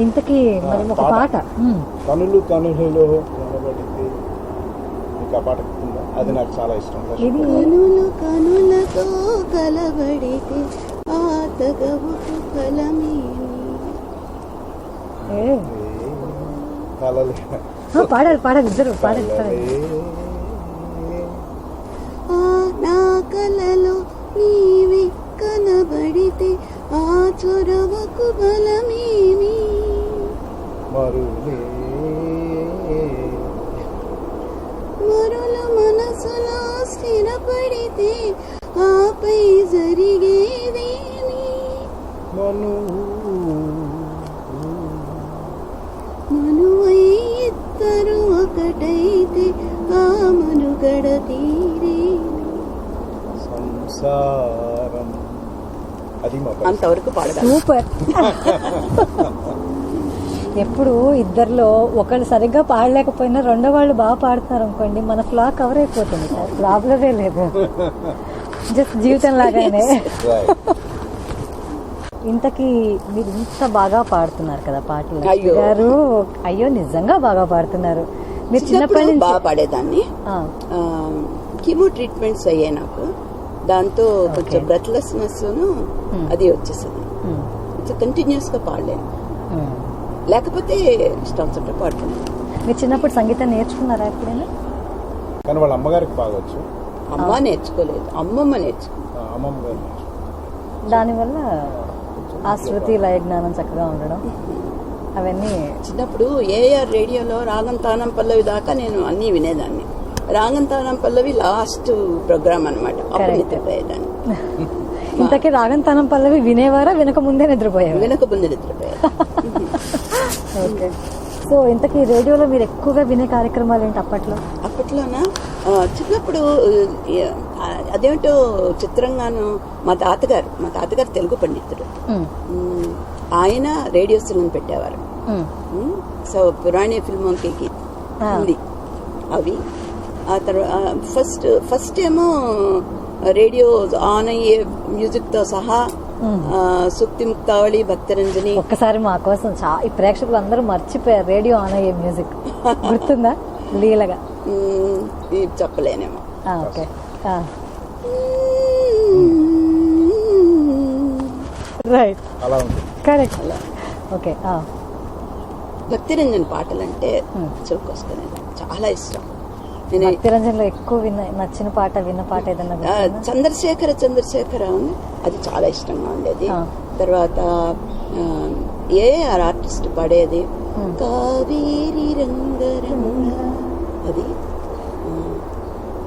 ఇంతకీ మరి ఒక పాట కనులు కనులలో పాట అది నాకు చాలా ఇష్టం. కనులు కనులతో కలబడితే ఆ తగవుకు ఫలమేమి. ఏ కలలే పాడాలి ఇద్దరు పాడాలి. ఆ నా కలలో నీవి కనబడితే ఆ చొరవకు బలమేమి. మరులే మరుల మనసులో స్థిరపడితే ఆపై జరిగేదేమి. మనువై ఇద్దరు ఒకటైతే ఆ మనుగడ తీరే. సంసారం అది మా అంతవరకు పాడగలను. సూపర్. ఎప్పుడు ఇద్దరిలో ఒకళ్ళు సరిగ్గా పాడలేకపోయినా రెండో వాళ్ళు బాగా పాడుతున్నారు అనుకోండి, మన ఫ్లా కవర్ అయిపోతుంది సార్, ప్రాబ్లమే లేదు. జస్ట్ జీవితం లాగానే. ఇంతకీ మీరు ఇంత బాగా పాడుతున్నారు కదా పాటలు గారు. అయ్యో నిజంగా బాగా పాడుతున్నారు. మీరు చిన్నప్పటి నుంచి బాగా పాడేదాన్ని. కీమో ట్రీట్మెంట్స్ అయ్యాయి నాకు, దాంతో కొంచెం బ్రెత్లెస్నెస్ అది వచ్చేసింది. కంటిన్యూస్ గా పాడలేను, లేకపోతే ఇష్టం వచ్చినట్టు పాడుతున్నాను. మీరు చిన్నప్పుడు సంగీతం నేర్చుకున్నారా ఎప్పుడైనా? కానీ వాళ్ళ అమ్మగారికి బాగొచ్చు. అమ్మ నేర్చుకోలేదు, అమ్మమ్మ నేర్చుకుంది. అమ్మమ్మ గారు దానివల్ల ఆ శృతి లయ జ్ఞానం చక్కగా ఉండడం అవన్నీ. చిన్నప్పుడు ఏఆర్ రేడియోలో రాగం తానం పల్లవి దాకా నేను అన్ని వినేదాన్ని. రాగం తానం పల్లవి లాస్ట్ ప్రోగ్రామ్ అనమాట, అప్పుడు నిద్రపోయేదాన్ని. ఇంతకీ రాగం తానం పల్లవి వినేవారా, వినక ముందే నిద్రపోయేవారు? వెనక ముందు నిద్రపోయేది. ఓకే. సో ఇంతకీ రేడియోలో మీరు ఎక్కువగా వినే కార్యక్రమాలు ఏంటి అప్పట్లో? అప్పట్లోనా చిన్నప్పుడు అదేమిటో చిత్రంగాను మా తాతగారు తెలుగు పండితుడు. ఆయన రేడియో సినిమా పెట్టేవారు. సో పురాణి ఫిల్మ్ కి హిందీ అవి. ఆ తర్వాత ఫస్ట్ ఏమో రేడియో ఆన్ అయ్యే మ్యూజిక్ తో సహా సుక్తి ముక్తావళి, భక్తరంజని. ఒక్కసారి మా కోసం ఈ ప్రేక్షకులు అందరూ మర్చిపోయారు రేడియో ఆన్ అయ్యే మ్యూజిక్, గుర్తుందా? లీలగా చెప్పలేనేమో. ఓకే, రైట్, అలా ఉంది, కరెక్ట్. ఓకే. భక్తిరంజన్ పాటలంటే చెవుకొస్తాయి, చాలా ఇష్టం. భక్తిరంజన్లో ఎక్కువ నచ్చిన పాట, విన్న పాట ఏదన్నా? చంద్రశేఖర అది చాలా ఇష్టంగా ఉండేది. తర్వాత ఏఆర్ ఆర్టిస్ట్ పాడేది కావేరి రంగరంగ అది.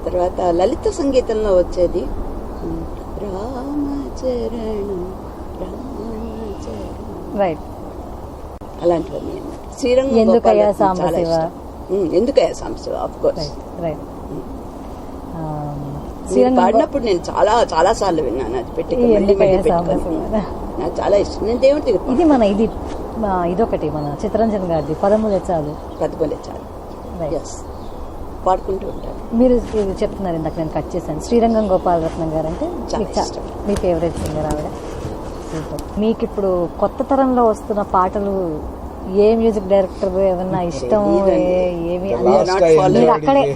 తర్వాత లలిత సంగీతంలో వచ్చేది రామచరణం రైట్, అలాంటివన్నీ. శ్రీరంగం ఎందుకయ్యా సాంబశివ, ఎందుకయ్యా సాంబశివ ఆఫ్ కోర్స్. రైట్. పాడినప్పుడు నేను చాలా సార్లు విన్నాను, అది పెట్టి నాకు చాలా ఇష్టం. నేను దేవుడి దగ్గర ఇదొకటి మన చిత్తరంజన్ గారిది పదములే చాలు పాడుకుంటూ ఉంటాను. మీరు చెప్తున్నారు, ఇందాక నేను కట్ చేశాను. శ్రీరంగం గోపాలరత్నం గారు అంటే మీ ఫేవరెట్ సింగర్ ఆవిడ. మీకు ఇప్పుడు కొత్త తరంలో వస్తున్న పాటలు ఏ మ్యూజిక్ డైరెక్టర్ ఏమన్నా ఇష్టం? ఏమి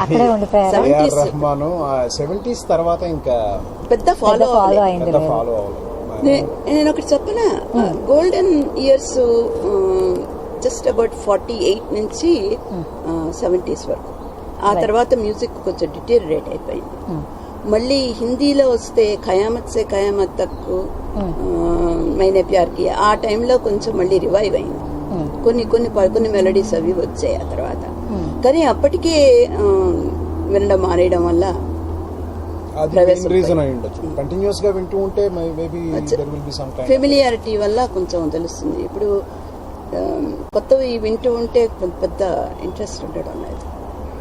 అక్కడే ఉండిపోయారు? 70s తర్వాత ఇంకా పెద్ద ఫాలో అయింది. నేను ఒకటి చెప్పనా, గోల్డెన్ ఇయర్స్ జస్ట్ అబౌట్ 48 నుంచి 70s వరకు. ఆ తర్వాత మ్యూజిక్ కొంచెం డిటీరియరేట్ అయిపోయింది. మళ్ళీ హిందీలో వస్తే ఖయామత్ సే ఖయామత్ తక్, మైనే ప్యార్ కియా, ఆ టైంలో కొంచెం మళ్ళీ రివైవ్ అయింది. కొన్ని మెలడీస్ అవి వచ్చాయి ఆ తర్వాత. కానీ అప్పటికే వినడం మానేయడం వల్ల ఫెమిలియారిటీ వల్ల కొంచెం తెలుస్తుంది. ఇప్పుడు కొత్తవి వింటూ ఉంటే పెద్ద ఇంట్రెస్ట్ ఉండడం లేదు.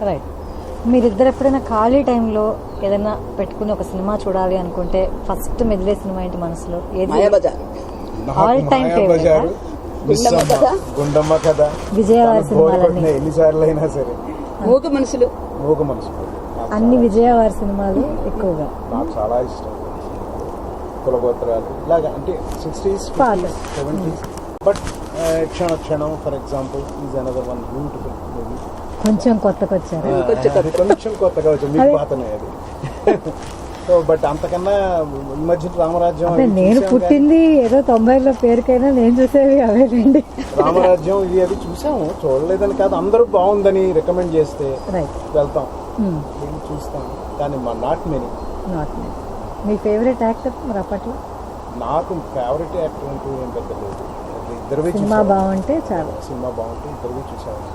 రైట్. మీరిద్దరు ఎప్పుడైనా ఖాళీ టైంలో ఏదైనా పెట్టుకుని ఒక సినిమా చూడాలి అనుకుంటే ఫస్ట్ మెదిలే సినిమా ఏంటి మనసులో? Mayabazar all time favourite. Gundamma కథ, విజయవాడ సినిమాలన్నీ ఎన్నిసార్లు అయినా సరే. మూగ మనసులు అన్ని విజయవాడ సినిమాలు ఎక్కువగా నాకు చాలా ఇష్టం. కులగోత్రాలు ఇలాగా అంటే 60s 70s. బట్ క్షణం for example is another one beautiful movie. కొంచెం కొత్తగా వచ్చారు, కొంచెం కొత్తగా వచ్చారు, మీకు పాతనే అది. సో బట్ అంతకన్నా ఈ మధ్య రామరాజ్యం అదే అవి నేను చూసాం పుట్టింది ఏదో 90లో పేరుకైనా నేను చూసేవి అవేనండి. కానీ రామరాజ్యం ఇవి అవి చూసాము, చూడలేదని కాదు, అందరూ బాగుందని రికమెండ్ చేస్తే రైట్. వెళ్తాం, వెళ్ళి చూస్తాం, కానీ మా not many. Me favourite actor మరి అప్పట్లో? నాకు ఫేవరెట్ యాక్టర్ అంటూ ఏం పెద్ద లేదు, ఇద్దరివి సినిమా చూసాను. బాగుంటే చాలు. సినిమా బాగుంటే ఇద్దరివి చూసాను.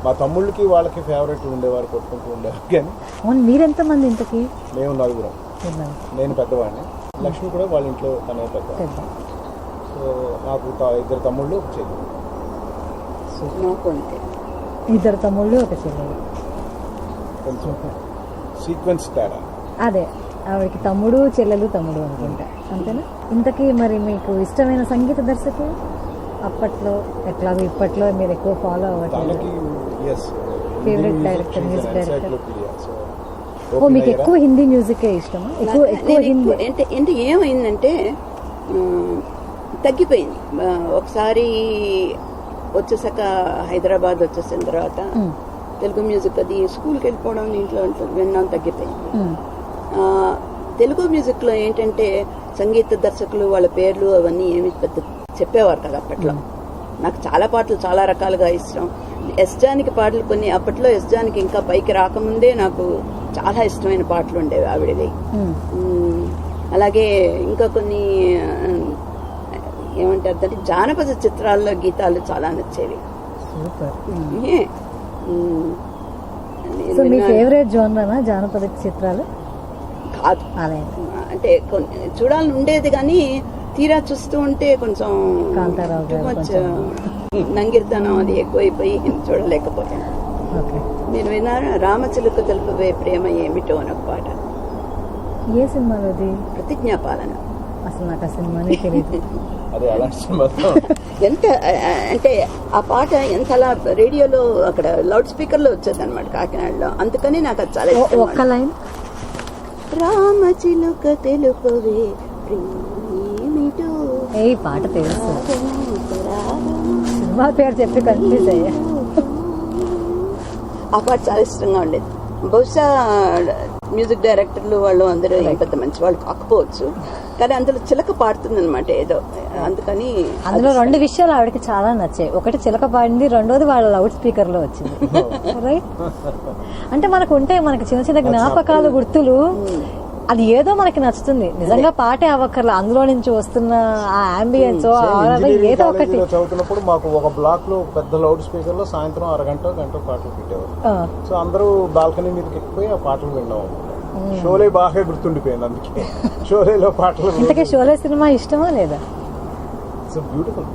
మా తమ్ముళ్ళకి వాళ్ళకి ఫేవరెట్ ఉండేవారు, కొట్టుకుంటూ ఉండేవారు. కానీ అవును, మీరెంతమంది ఇంతకి? మేము నలుగురం, ఉన్నారు. నేను పెద్దవాడిని, లక్ష్మి కూడా వాళ్ళ ఇంట్లో తనే పెద్ద. పెద్ద. సో నాకు ఇద్దరు తమ్ముళ్ళు, ఒక చెల్లి. నాకు అంతే. ఇద్దరు తమ్ముళ్ళు ఒక చెల్లెలు. కొంచెం సీక్వెన్స్ తేడా. అదే ఆవిడకి తమ్ముడు చెల్లెలు తమ్ముడు అనుకుంటా, అంతేనా? ఇంతకీ మరి మీకు ఇష్టమైన సంగీత దర్శకుడు అప్పట్లో ఎట్లాగో ఇప్పట్లో మీరు ఎక్కువ ఫాలో అవ్వట్లేదు? తనకి ఎస్ ఫేవరెట్ డైరెక్టర్, మ్యూజిక్ డైరెక్టర్? ఓ, మీకు ఎక్కువ హిందీ మ్యూజికే ఇష్టమా? ఎక్కువ హిందీ అంటే ఏమైందంటే తగ్గిపోయింది. ఒకసారి వచ్చేసాక హైదరాబాద్ వచ్చేసిన తర్వాత తెలుగు మ్యూజిక్ అది స్కూల్కి వెళ్ళిపోవడం, ఇంట్లో వినడం తగ్గిపోయింది. తెలుగు మ్యూజిక్లో ఏంటంటే సంగీత దర్శకులు వాళ్ళ పేర్లు అవన్నీ ఏమి పెద్ద చెప్పేవారు కదా అప్పట్లో. నాకు చాలా పాటలు చాలా రకాలుగా ఇష్టం. ఎస్ జానకి పాటలు కొన్ని, అప్పట్లో ఎస్ జానకి ఇంకా పైకి రాకముందే నాకు చాలా ఇష్టమైన పాటలు ఉండేవి ఆవిడవి. అలాగే ఇంకా కొన్ని ఏమంటారు అంటే జానపద చిత్రాల్లో గీతాలు చాలా నచ్చేవి. సో మీ ఫేవరెట్ జోనరా జానపద చిత్రాలు? కాదు, అంటే చూడాలని ఉండేది కానీ తీరా చూస్తూ ఉంటే కొంచెం నంగిర్తనం అది ఎక్కువైపోయి చూడలేకపోయాను. మీరు విన్నారా రామచిలుక తెలుపవే ప్రేమ ఏమిటో అని ఒక పాట? ఏ సినిమాలో? ప్రతిజ్ఞాపాలన. అసలు నాకు ఆ సినిమానే తెలియదు. ఎంత అంటే ఆ పాట ఎంత అలా రేడియోలో అక్కడ లౌడ్ స్పీకర్ లో వచ్చేది అనమాట కాకినాడలో, అందుకని నాకు అది చాలా ఇష్టం. ఒక్క లైన్, రామచిలుక తెలుపవే ప్రేమిటో. ఏ పాట తెలుసు, సినిమా పేరు చెప్పి కన్ఫ్యూజ్ అయ్యా. ఆ పాట చాలా ఇష్టంగా ఉండేది. బహుశా మ్యూజిక్ డైరెక్టర్లు వాళ్ళు అందరూ పెద్ద మంచి వాళ్ళు కాకపోవచ్చు, కానీ అందులో చిలక పాడుతుంది అనమాట ఏదో, అందుకని అందులో రెండు విషయాలు ఆవిడకి చాలా నచ్చాయి. ఒకటి చిలక పాడింది, రెండోది వాళ్ళ లౌడ్ స్పీకర్ లో వచ్చింది. రైట్. అంటే మనకు ఉంటే మనకి చిన్న చిన్న జ్ఞాపకాలు, గుర్తులు, అది ఏదో మనకి నచ్చుతుంది. నిజంగా పాటే అవ్వక్కర్లా, అందులో నుంచి వస్తున్న ఆ అంబియన్స్ ఏదో ఒకటి. చదువుతున్నప్పుడు మాకు ఒక బ్లాక్ లో పెద్ద లౌడ్ స్పీకర్ లో సాయంత్రం అరగంట గంట పాటలు పెట్టేవారు. సో అందరూ బాల్కనీ మీదకి ఎక్కిపోయి ఆ పాటలు విన్నాం. షోలే బాగా గుర్తుండిపోయింది, అందుకే షోలేలో పాటలు. ఇంతకే షోలే సినిమా ఇష్టమా లేదా? So beautiful.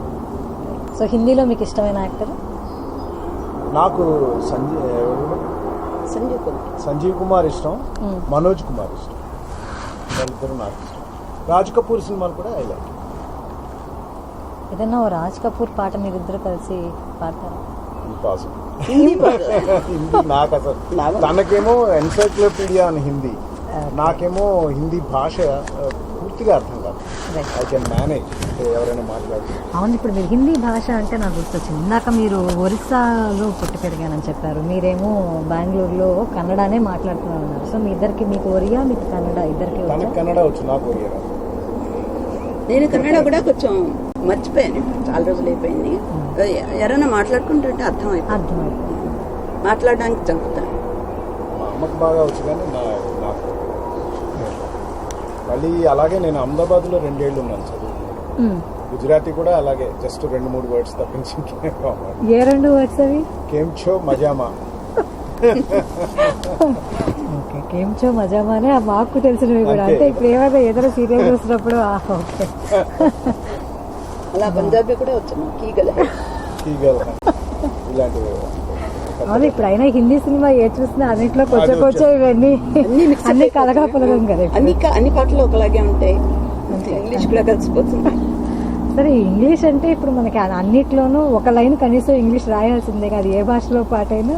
సో హిందీలో మీకు ఇష్టమైన యాక్టర్? నాకు సంజీవ్ కుమార్ ఇష్టం, మనోజ్ కుమార్ ఇష్టం, వాళ్ళిద్దరు నాకు ఇష్టం. రాజ్ కపూర్ సినిమాలు కూడా ఐ లైక్. ఏదైనా రాజ్ కపూర్ పాట మీరిద్దరు కలిసి పాడతారా? హిందీ నాకు అసలు, తనకేమో ఎన్సైక్లోపీడియా అని హిందీ, నాకేమో హిందీ భాష పూర్తిగా అర్థం కాదు. ఐ కెన్ మేనేజ్ ఎవరైనా మాట్లాడుతూ. అవును, ఇప్పుడు మీరు హిందీ భాష అంటే నాకు గుర్తొచ్చింది. ఇందాక మీరు ఒరిస్సాలో పుట్టి పెరిగానని చెప్పారు, మీరేమో బెంగళూరులో కన్నడనే మాట్లాడుతున్నారు. సో మీ ఇద్దరికి, మీకు ఒరియా మీకు కన్నడ ఇద్దరికి? తనకు కన్నడ వచ్చు, నాకు ఒరియా. నేను కన్నడ కూడా కొంచెం మర్చిపోయాను, చాలా రోజులు అయిపోయింది. ఎవరైనా మాట్లాడుకుంటుంటే అర్థమైపోయింది, మాట్లాడడానికి చంపుతాను. మా అమ్మకు బాగా వచ్చు కానీ నాకు మళ్ళీ అలాగే. నేను అహ్మదాబాద్లో 2 ఏళ్ళు ఉన్నాను చదువు. గుజరాతీ కూడా అలాగే, జస్ట్ 2-3 వర్డ్స్ తప్పించి. ఏ 2 వర్డ్స్ అవి? కేమ్చో మజామా. కేమ్చో మజామానే మాకు తెలిసినవి కూడా. అంటే ఇప్పుడు ఏమైనా ఏదైనా సీరియల్ చూసినప్పుడు ఓకే. అలా పంజాబీ కూడా వచ్చాను, కీగల ఇలాంటివి. అవును, ఇప్పుడు అయినా హిందీ సినిమా ఏ చూసినా అన్నింటిలో కొంచెం ఇవన్నీ అన్ని కలగా పొలగం కదా. అన్ని పాటలు ఒకలాగే ఉంటాయి, ఇంగ్లీష్ కూడా కలిసిపోతుంది. సరే, ఇంగ్లీష్ అంటే ఇప్పుడు మనకి అన్నిట్లోనూ ఒక లైన్ కనీసం ఇంగ్లీష్ రాయాల్సిందే కాదు. ఏ భాషలో పాటైనా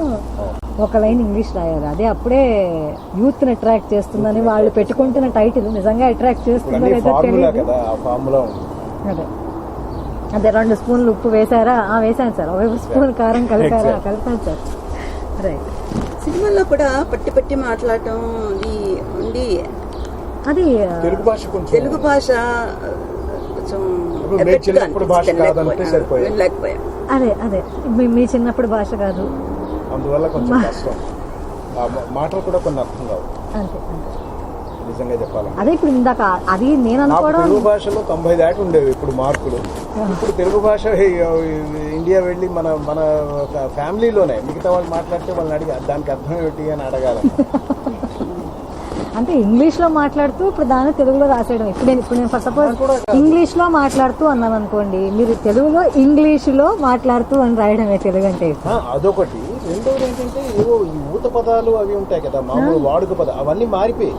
ఒక లైన్ ఇంగ్లీష్ రాయాలి. అదే అప్పుడే యూత్ ని అట్రాక్ట్ చేస్తుందని వాళ్ళు పెట్టుకుంటున్న టైటిల్ నిజంగా అట్రాక్ట్ చేస్తుందో లేదో తెలియదు. అదే అదే 2 స్పూన్లు ఉప్పు వేసారా? వేసాను సార్. 1 స్పూన్ కారం కలిపారా? కలిపాను సార్. రైట్. సినిమాల్లో కూడా పట్టి పట్టి మాట్లాడటం ఉండి అది తెలుగు భాష కొంచెం తెలుగు భాష కొంచెం ఇప్పుడు effect గా చిన్నప్పుడు భాష అనిపించింది, కాదంటే సరిపోయేది. వినలేకపోయా. అదే మీ చిన్నప్పుడు భాష కాదు, అందువల్ల కొంచెం కష్టం. ఆ మాటలు కూడా కొన్ని అర్థం కావు అంతే నిజంగా చెప్పాలంటే. అదే ఇప్పుడు ఇందాక అది నేను నాకు అనుకోవడం తెలుగు భాషలో 90 దాటి ఉండేవి ఇప్పుడు మార్కులు. ఇప్పుడు తెలుగు భాష ఇండియా వెళ్ళి మన మన ఫ్యామిలీలోనే మిగతా వాళ్ళు మాట్లాడితే వాళ్ళని అడిగి దానికి అర్థం ఏమిటి అని అడగాలి. అంటే ఇంగ్లీష్ లో మాట్లాడుతూ ఇప్పుడు దాన్ని తెలుగులో రాసేయడం. ఇప్పుడు నేను ఫర్ సపోజ్ ఇంగ్లీష్ లో మాట్లాడుతూ అన్నాను అనుకోండి, మీరు తెలుగులో ఇంగ్లీష్ లో మాట్లాడుతూ అని రాయడమే తెలుగు అంటే. అదొకటి. రెండోది ఏంటంటే ఏవో ఈ ఊత పదాలు అవి ఉంటాయి కదా, మామూలు వాడుక పదాలు అవన్నీ మారిపోయి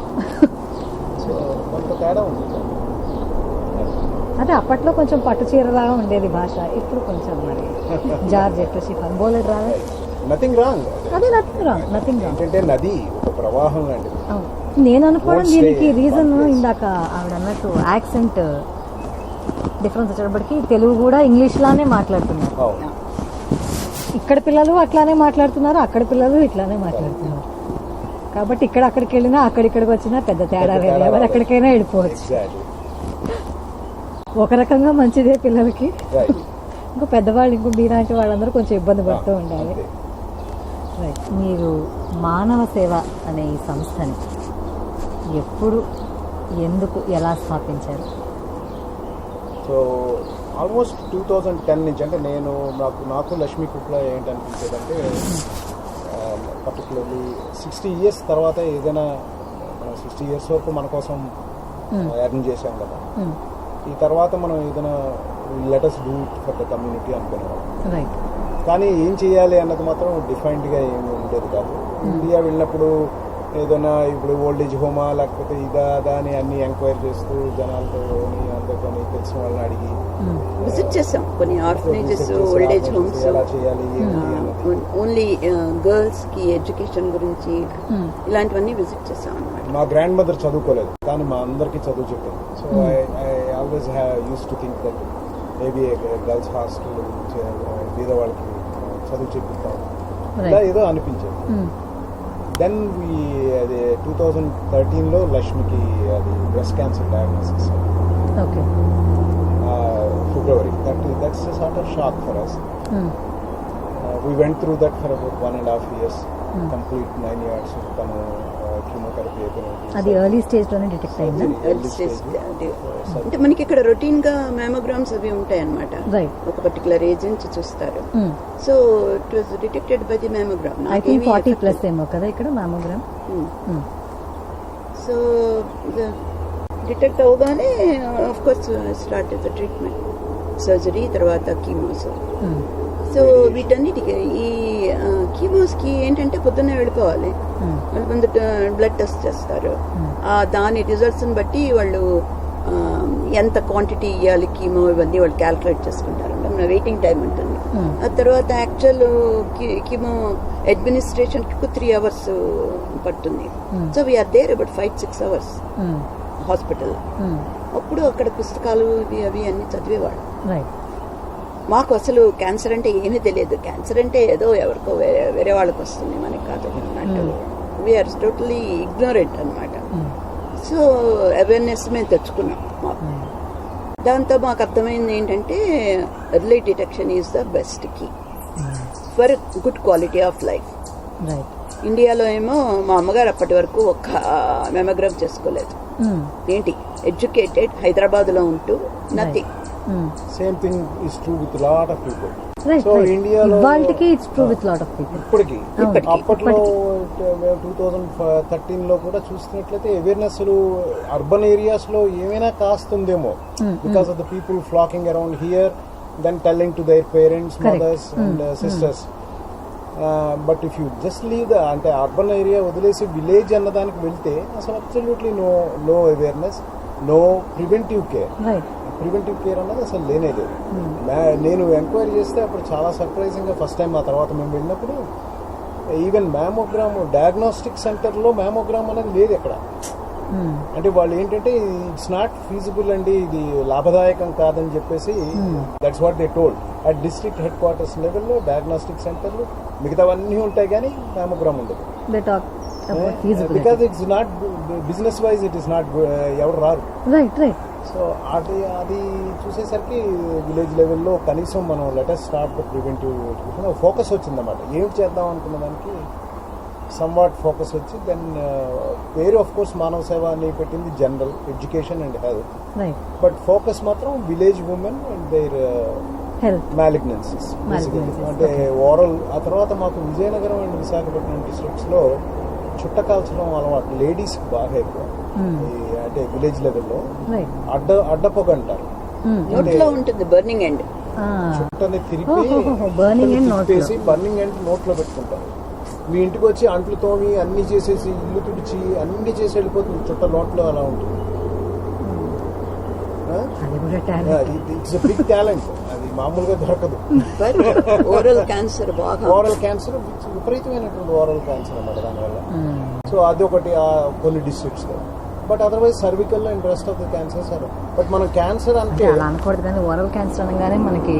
సో కొంత తేడా ఉంది. అదే అప్పట్లో కొంచెం పట్టు చీరలాగా ఉండేది భాష, ఇప్పుడు కొంచెం మరి జార్జెట్ షిఫాన్ బోలెడ్ రావే. Nothing wrong. అదే నథింగ్ రాంగ్ ఏంటంటే నది ఒక ప్రవాహం లాంటిది. నేను అనుకోవడం దీనికి రీజన్ ఇందాక ఆవిడ అన్నట్టు యాక్సెంట్ డిఫరెన్స్ వచ్చేటప్పటికి తెలుగు కూడా ఇంగ్లీష్ లానే మాట్లాడుతున్నారు. అవును. ఇక్కడ పిల్లలు అట్లానే మాట్లాడుతున్నారు, అక్కడ పిల్లలు ఇట్లానే మాట్లాడుతున్నారు. కాబట్టి ఇక్కడ అక్కడికి వెళ్ళినా అక్కడిక్కడికి వచ్చినా పెద్ద తేడా లేదు, ఎవరు ఎక్కడికైనా వెళ్ళిపోవచ్చు. Exactly. ఒక రకంగా మంచిదే పిల్లలకి, Right. ఇంకో పెద్దవాళ్ళు ఇంకో మీలాంటి వాళ్ళందరూ కొంచెం ఇబ్బంది పడుతూ ఉండాలి. అంతే. రైట్. మీరు మానవ సేవ అనే ఈ సంస్థని ఎప్పుడు, ఎందుకు, ఎలా స్థాపించారు? సో ఆల్మోస్ట్ 2010 నుంచి, అంటే నాకు లక్ష్మీ కుక్లా ఏంటనిపించేదంటే పర్టికులర్లీ 60 years తర్వాత ఏదైనా 60 years వరకు మన కోసం ఎర్న్ చేసాం కదా, ఈ తర్వాత మనం ఏదైనా letters do it for the community అనుకునేవాళ్ళం. రైట్. కానీ ఏం చేయాలి అన్నది మాత్రం డిఫైన్డ్గా ఏమి ఉండేది కాదు. ఇండియా వెళ్ళినప్పుడు ఏదైనా ఇప్పుడు ఓల్డ్ ఏజ్ హోమా లేకపోతే ఇదా అని అన్ని ఎంక్వైరీ చేస్తూ జనాలతో అందరితో తెలిసిన వాళ్ళని అడిగి విజిట్ చేసాం కొన్ని ఆర్ఫనేజెస్, ఓల్డ్ ఏజ్ హోమ్స్. ఎలా చేయాలి ఏంటి అన్నది. ఓన్లీ గర్ల్స్ కి ఎడ్యుకేషన్ గురించి ఇలాంటివన్నీ విజిట్ చేసాం అన్నమాట. మా గ్రాండ్ మదర్ చదువుకోలేదు కానీ మా అందరికి చదువు చెప్పింది. So I always use to think that maybe girls hostel బీద వాళ్ళకి చదువు చెప్పిస్తాం ఇలా ఏదో అనిపించేది. దెన్ అది 2013లో లక్ష్మికి అది breast cancer diagnosis February. That's a sort of shock for us. We went through that for about 1.5 years. Complete 9 years తను కీమోథెరపీ అయిపోయింది. అది ఎర్లీ స్టేజ్ లోనే డిటెక్ట్ అయిందా? ఎర్లీ స్టేజ్ అంటే మనకి ఇక్కడ రొటీన్ గా మ్యామోగ్రామ్స్ అవి ఉంటాయి అన్నమాట. ఒక పర్టికులర్ ఏజ్ నుంచి చూస్తారు. So it was detected by the mammogram. I think 40+ ఏమో కదా ఇక్కడ మ్యామోగ్రామ్. సో డిటెక్ట్ అవగానే of course start the treatment, surgery, తర్వాత కీమోస్. సో వీటన్నిటికి ఈ కీమోస్ కి ఏంటంటే పొద్దున్నే వెళ్ళిపోవాలి, వాళ్ళు ముందు బ్లడ్ టెస్ట్ చేస్తారు. దాని రిజల్ట్స్ బట్టి వాళ్ళు ఎంత క్వాంటిటీ ఇవ్వాలి కీమో ఇవన్నీ వాళ్ళు క్యాల్కులేట్ చేసుకుంటారు. వెయిటింగ్ టైం ఉంటుంది. ఆ తర్వాత యాక్చువల్ కీమో అడ్మినిస్ట్రేషన్ కి 3 hours పడుతుంది. So we're there about 5-6 hours hospital. అప్పుడు అక్కడ పుస్తకాలు ఇవి అవి అన్ని చదివేవాళ్ళు. మాకు అసలు క్యాన్సర్ అంటే ఏమీ తెలియదు. క్యాన్సర్ అంటే ఏదో ఎవరికో వేరే వాళ్ళకి వస్తుంది, మనకి కాదు అన్నట్టు. వీఆర్ టోటలీ ఇగ్నోరెంట్ అనమాట. సో అవేర్నెస్ మేము తెచ్చుకున్నాం. మాకు దాంతో మాకు అర్థమైంది ఏంటంటే early detection is the best key for good quality of life. ఇండియాలో ఏమో మా అమ్మగారు అప్పటి వరకు ఒక్క మెమోగ్రామ్ చేసుకోలేదు. ఏంటి ఎడ్యుకేటెడ్, హైదరాబాద్ లో ఉంటూ nothing. Same thing is true with lot of people. So ఇండియాలో ఇప్పటికి అప్పట్లో 2013లో కూడా చూస్తున్నట్లయితే అవేర్నెస్ అర్బన్ ఏరియాస్ లో ఏమైనా కాస్తుందేమో, because of the people flocking around here, then telling to their parents, mothers and sisters. But if you just leave the అంటే urban area వదిలేసి విలేజ్ అన్నదానికి వెళ్తే అసలు absolutely no awareness, no preventive care. Preventive care అన్నది అసలు లేనే లేదు. నేను ఎంక్వైరీ చేస్తే అప్పుడు చాలా సర్ప్రైజింగ్గా ఫస్ట్ టైం ఆ తర్వాత మేము వెళ్ళినప్పుడు ఈవెన్ మ్యామోగ్రామ్ డయాగ్నోస్టిక్ సెంటర్లో మ్యామోగ్రామ్ అనేది లేదు ఎక్కడ. అంటే వాళ్ళు ఏంటంటే ఇట్స్ నాట్ ఫీజిబుల్ అండి, ఇది లాభదాయకం కాదని చెప్పేసి that's what they told. At district head quarters లెవెల్లో డయాగ్నోస్టిక్ సెంటర్లు మిగతావన్నీ ఉంటాయి కానీ మ్యామోగ్రామ్ ఉండదు. Feasible. Because it's not business wise it is not ఎవరు రారు. Right right. సో అది చూసేసరికి విలేజ్ లెవెల్లో కనీసం మనం latest start preventive education focus వచ్చిందన్నమాట. ఏమిటి చేద్దాం అనుకున్న దానికి సమ్వాట్ ఫోకస్ వచ్చి దెన్ పేరు ఆఫ్ కోర్స్ మానవ సేవ అని పెట్టింది general education and health, but focus మాత్రం village women and their malignancies అంటే ఓరల్. ఆ తర్వాత మాకు విజయనగరం అండ్ విశాఖపట్నం డిస్ట్రిక్ట్స్ లో చుట్ట కాల్చడం అలవాటు లేడీస్కి బాగా ఎక్కువ. అంటే విలేజ్ లెవెల్లో అడ్డపొగ అంటారు, బర్నింగ్ ఎండ్ చుట్టని తిరిగి బర్నింగ్ ఎండ్ నోట్లో పెట్టుకుంటారు. మీ ఇంటికి వచ్చి అంట్లు తోమి అన్ని చేసేసి ఇల్లు తుడిచి అన్ని చేసి వెళ్ళిపోతుంది, చుట్ట నోట్లో అలా ఉంటుంది. ఇట్స్ బిగ్ టాలెంట్, అది మామూలుగా దొరకదు. ఓరల్ క్యాన్సర్ విపరీతమైనటువంటి ఓరల్ క్యాన్సర్ అన్నమాట దానివల్ల. సో అదొకటి కొన్ని డిస్ట్రిక్ట్స్ లో. But otherwise cervical and rest of the cancers are. But మనం క్యాన్సర్ అంటే అలా అనకూడదు, కానీ ఓరల్ క్యాన్సర్ అనగానే మనకి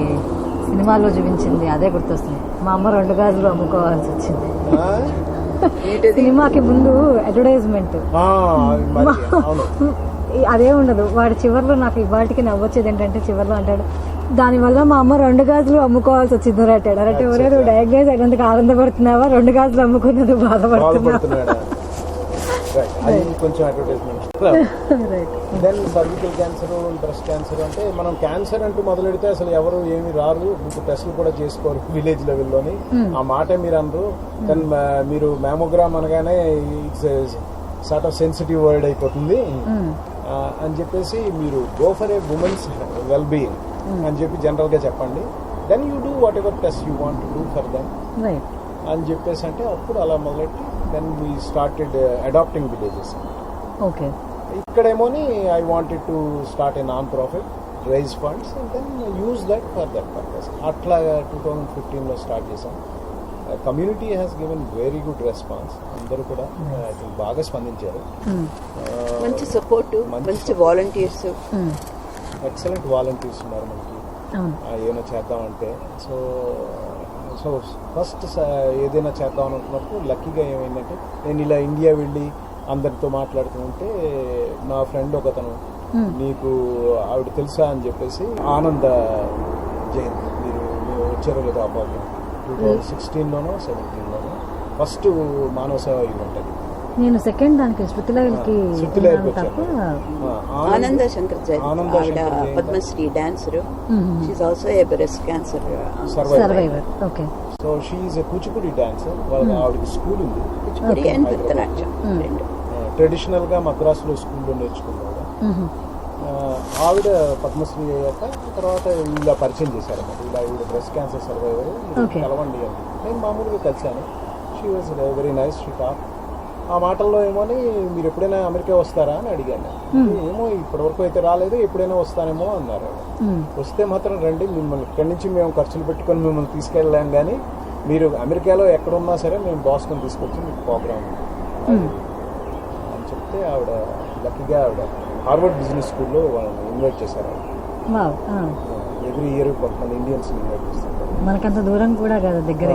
సినిమాలో చూపించింది అదే గుర్తొస్తుంది. మా అమ్మ 2 గాజులు అమ్ముకోవాల్సి వచ్చింది సినిమాకి ముందు అడ్వర్టైజ్మెంట్. అదే ఉండదు వాడి చివర్లో. నాకు ఇవాటికి నవ్వొచ్చేది ఏంటంటే చివర్లో అంటాడు, దానివల్ల మా అమ్మ 2 గాజులు అమ్ముకోవాల్సి వచ్చింది అంటాడు. అంటే ఒరే నువ్వు డయాగ్నైజ్ అయినందుకు ఆనందపడుతున్నావా, 2 గాజులు అమ్ముకున్నందుకు బాధపడుతున్నావా? కొంచెం advertisement. Then cervical cancer, breast cancer. అంటే మనం క్యాన్సర్ అంటూ మొదలెడితే అసలు ఎవరు ఏమి రారు, మీకు టెస్టులు కూడా చేసుకోరు విలేజ్ లెవెల్లోని. ఆ మాట మీరు అనరు. దెన్ మీరు మ్యామోగ్రామ్ అనగానే it's sort of sensitive word అయిపోతుంది అని చెప్పేసి మీరు go for a women's well being అని చెప్పి జనరల్ గా చెప్పండి. Then you do whatever test you want to do for them అని చెప్పేసి అంటే అప్పుడు అలా మొదలెట్టి then we started adopting villages. Okay. ఇక్కడేమోని I wanted to start a non profit, raise funds and then use that for that purpose. అట్లా 2015లో start చేశాం. Community has given very good response. అందరూ కూడా ఐ థింక్ బాగా స్పందించారు. మంచి support, మంచి వాలంటీర్స్, ఎక్సలెంట్ వాలంటీర్స్ ఉన్నారు మనకి ఏమైనా చేద్దామంటే. సో ఫస్ట్ ఏదైనా చేద్దాం అనుకున్నప్పుడు లక్కీగా ఏమైందంటే నేను ఇలా ఇండియా వెళ్ళి అందరితో మాట్లాడుతుంటే నా ఫ్రెండ్ ఒకతను, నీకు ఆవిడ తెలుసా అని చెప్పేసి, ఆనంద జైన్, మీరు వచ్చారో లేదో ఆ బాబు 2016లోనో 17లోనో ఫస్ట్ మానవ సేవ ఈవెంట్ అది. నేను సెకండ్ దానికి శృతిలకి Ananda Shankar Padmashri dancer. She also a breast cancer survivor. Okay. So she is a Kuchipudi dancer. ఆవిడకి స్కూల్ ఉంది, కూచిపూడి అండ్ భరతనాట్యం రెండు. ట్రెడిషనల్ గా మద్రాసులో స్కూల్లో నేర్చుకున్నాడు. ఆవిడ పద్మశ్రీ అయ్యాక తర్వాత ఇలా పరిచయం చేశారన్నమాట. ఇలా ఈవిడ బ్రెస్ట్ క్యాన్సర్ సర్వైవర్, కలవండి అని. నేను మామూలుగా కలిశాను. She was very nice. She talk. ఆ మాటల్లో ఏమోని మీరు ఎప్పుడైనా అమెరికా వస్తారా అని అడిగాను. ఏమో ఇప్పటివరకు అయితే రాలేదు, ఎప్పుడైనా వస్తానేమో అన్నారు. వస్తే మాత్రం రండి, మిమ్మల్ని ఇక్కడి నుంచి మేము ఖర్చులు పెట్టుకొని మిమ్మల్ని తీసుకెళ్ళాం, కానీ మీరు అమెరికాలో ఎక్కడున్నా సరే మేము బాస్టన్ తీసుకొచ్చి మీకు ప్రోగ్రామ్ అని చెప్తే ఆవిడ లక్కీగా ఆవిడ హార్వర్డ్ బిజినెస్ స్కూల్లో వాళ్ళని ఇన్వైట్ చేశారు. ఎవ్రీ ఇయర్ కొంతమంది ఇండియన్స్ ఇన్వైట్ చేస్తారు. మనకంత దూరం కూడా కాదు, దగ్గర.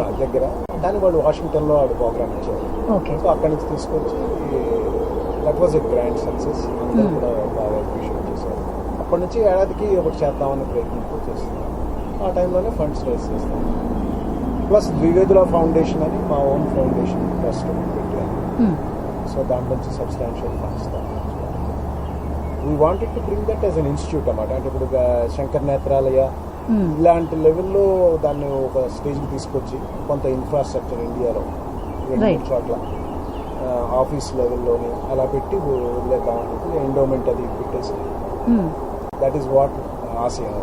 కానీ వాళ్ళు వాషింగ్టన్లో ఆవిడ ప్రోగ్రామ్ ఇచ్చారు. సో అక్కడి నుంచి తీసుకొచ్చి that was a grand success. అందరూ కూడా బాగా అప్రిషియేట్ చేశారు. అప్పటి నుంచి ఏడాదికి ఒకటి చేద్దామని ప్రయత్నం చేస్తున్నాం. ఆ టైంలోనే ఫండ్స్ రైజ్ చేస్తాం. ప్లస్ ద్వివేదుల ఫౌండేషన్ అని మా ఓన్ ఫౌండేషన్ ట్రస్ట్ పెట్టాను. సో దాంట్లో నుంచి substantial funds we wanted to bring that as an institute అన్నమాట. అంటే ఇప్పుడు శంకర్ నేత్రాలయ ఇలాంటి లెవెల్లో దాన్ని ఒక స్టేజ్కి తీసుకొచ్చి కొంత ఇన్ఫ్రాస్ట్రక్చర్ ఇండియాలో 2 చోట్ల ఆఫీస్ లెవెల్లోని అలా పెట్టి వదిలేద్దాం అనుకుంటే ఎండోమెంట్ అది పెట్టేసి దట్ ఈస్ వాట్ ఆశయం.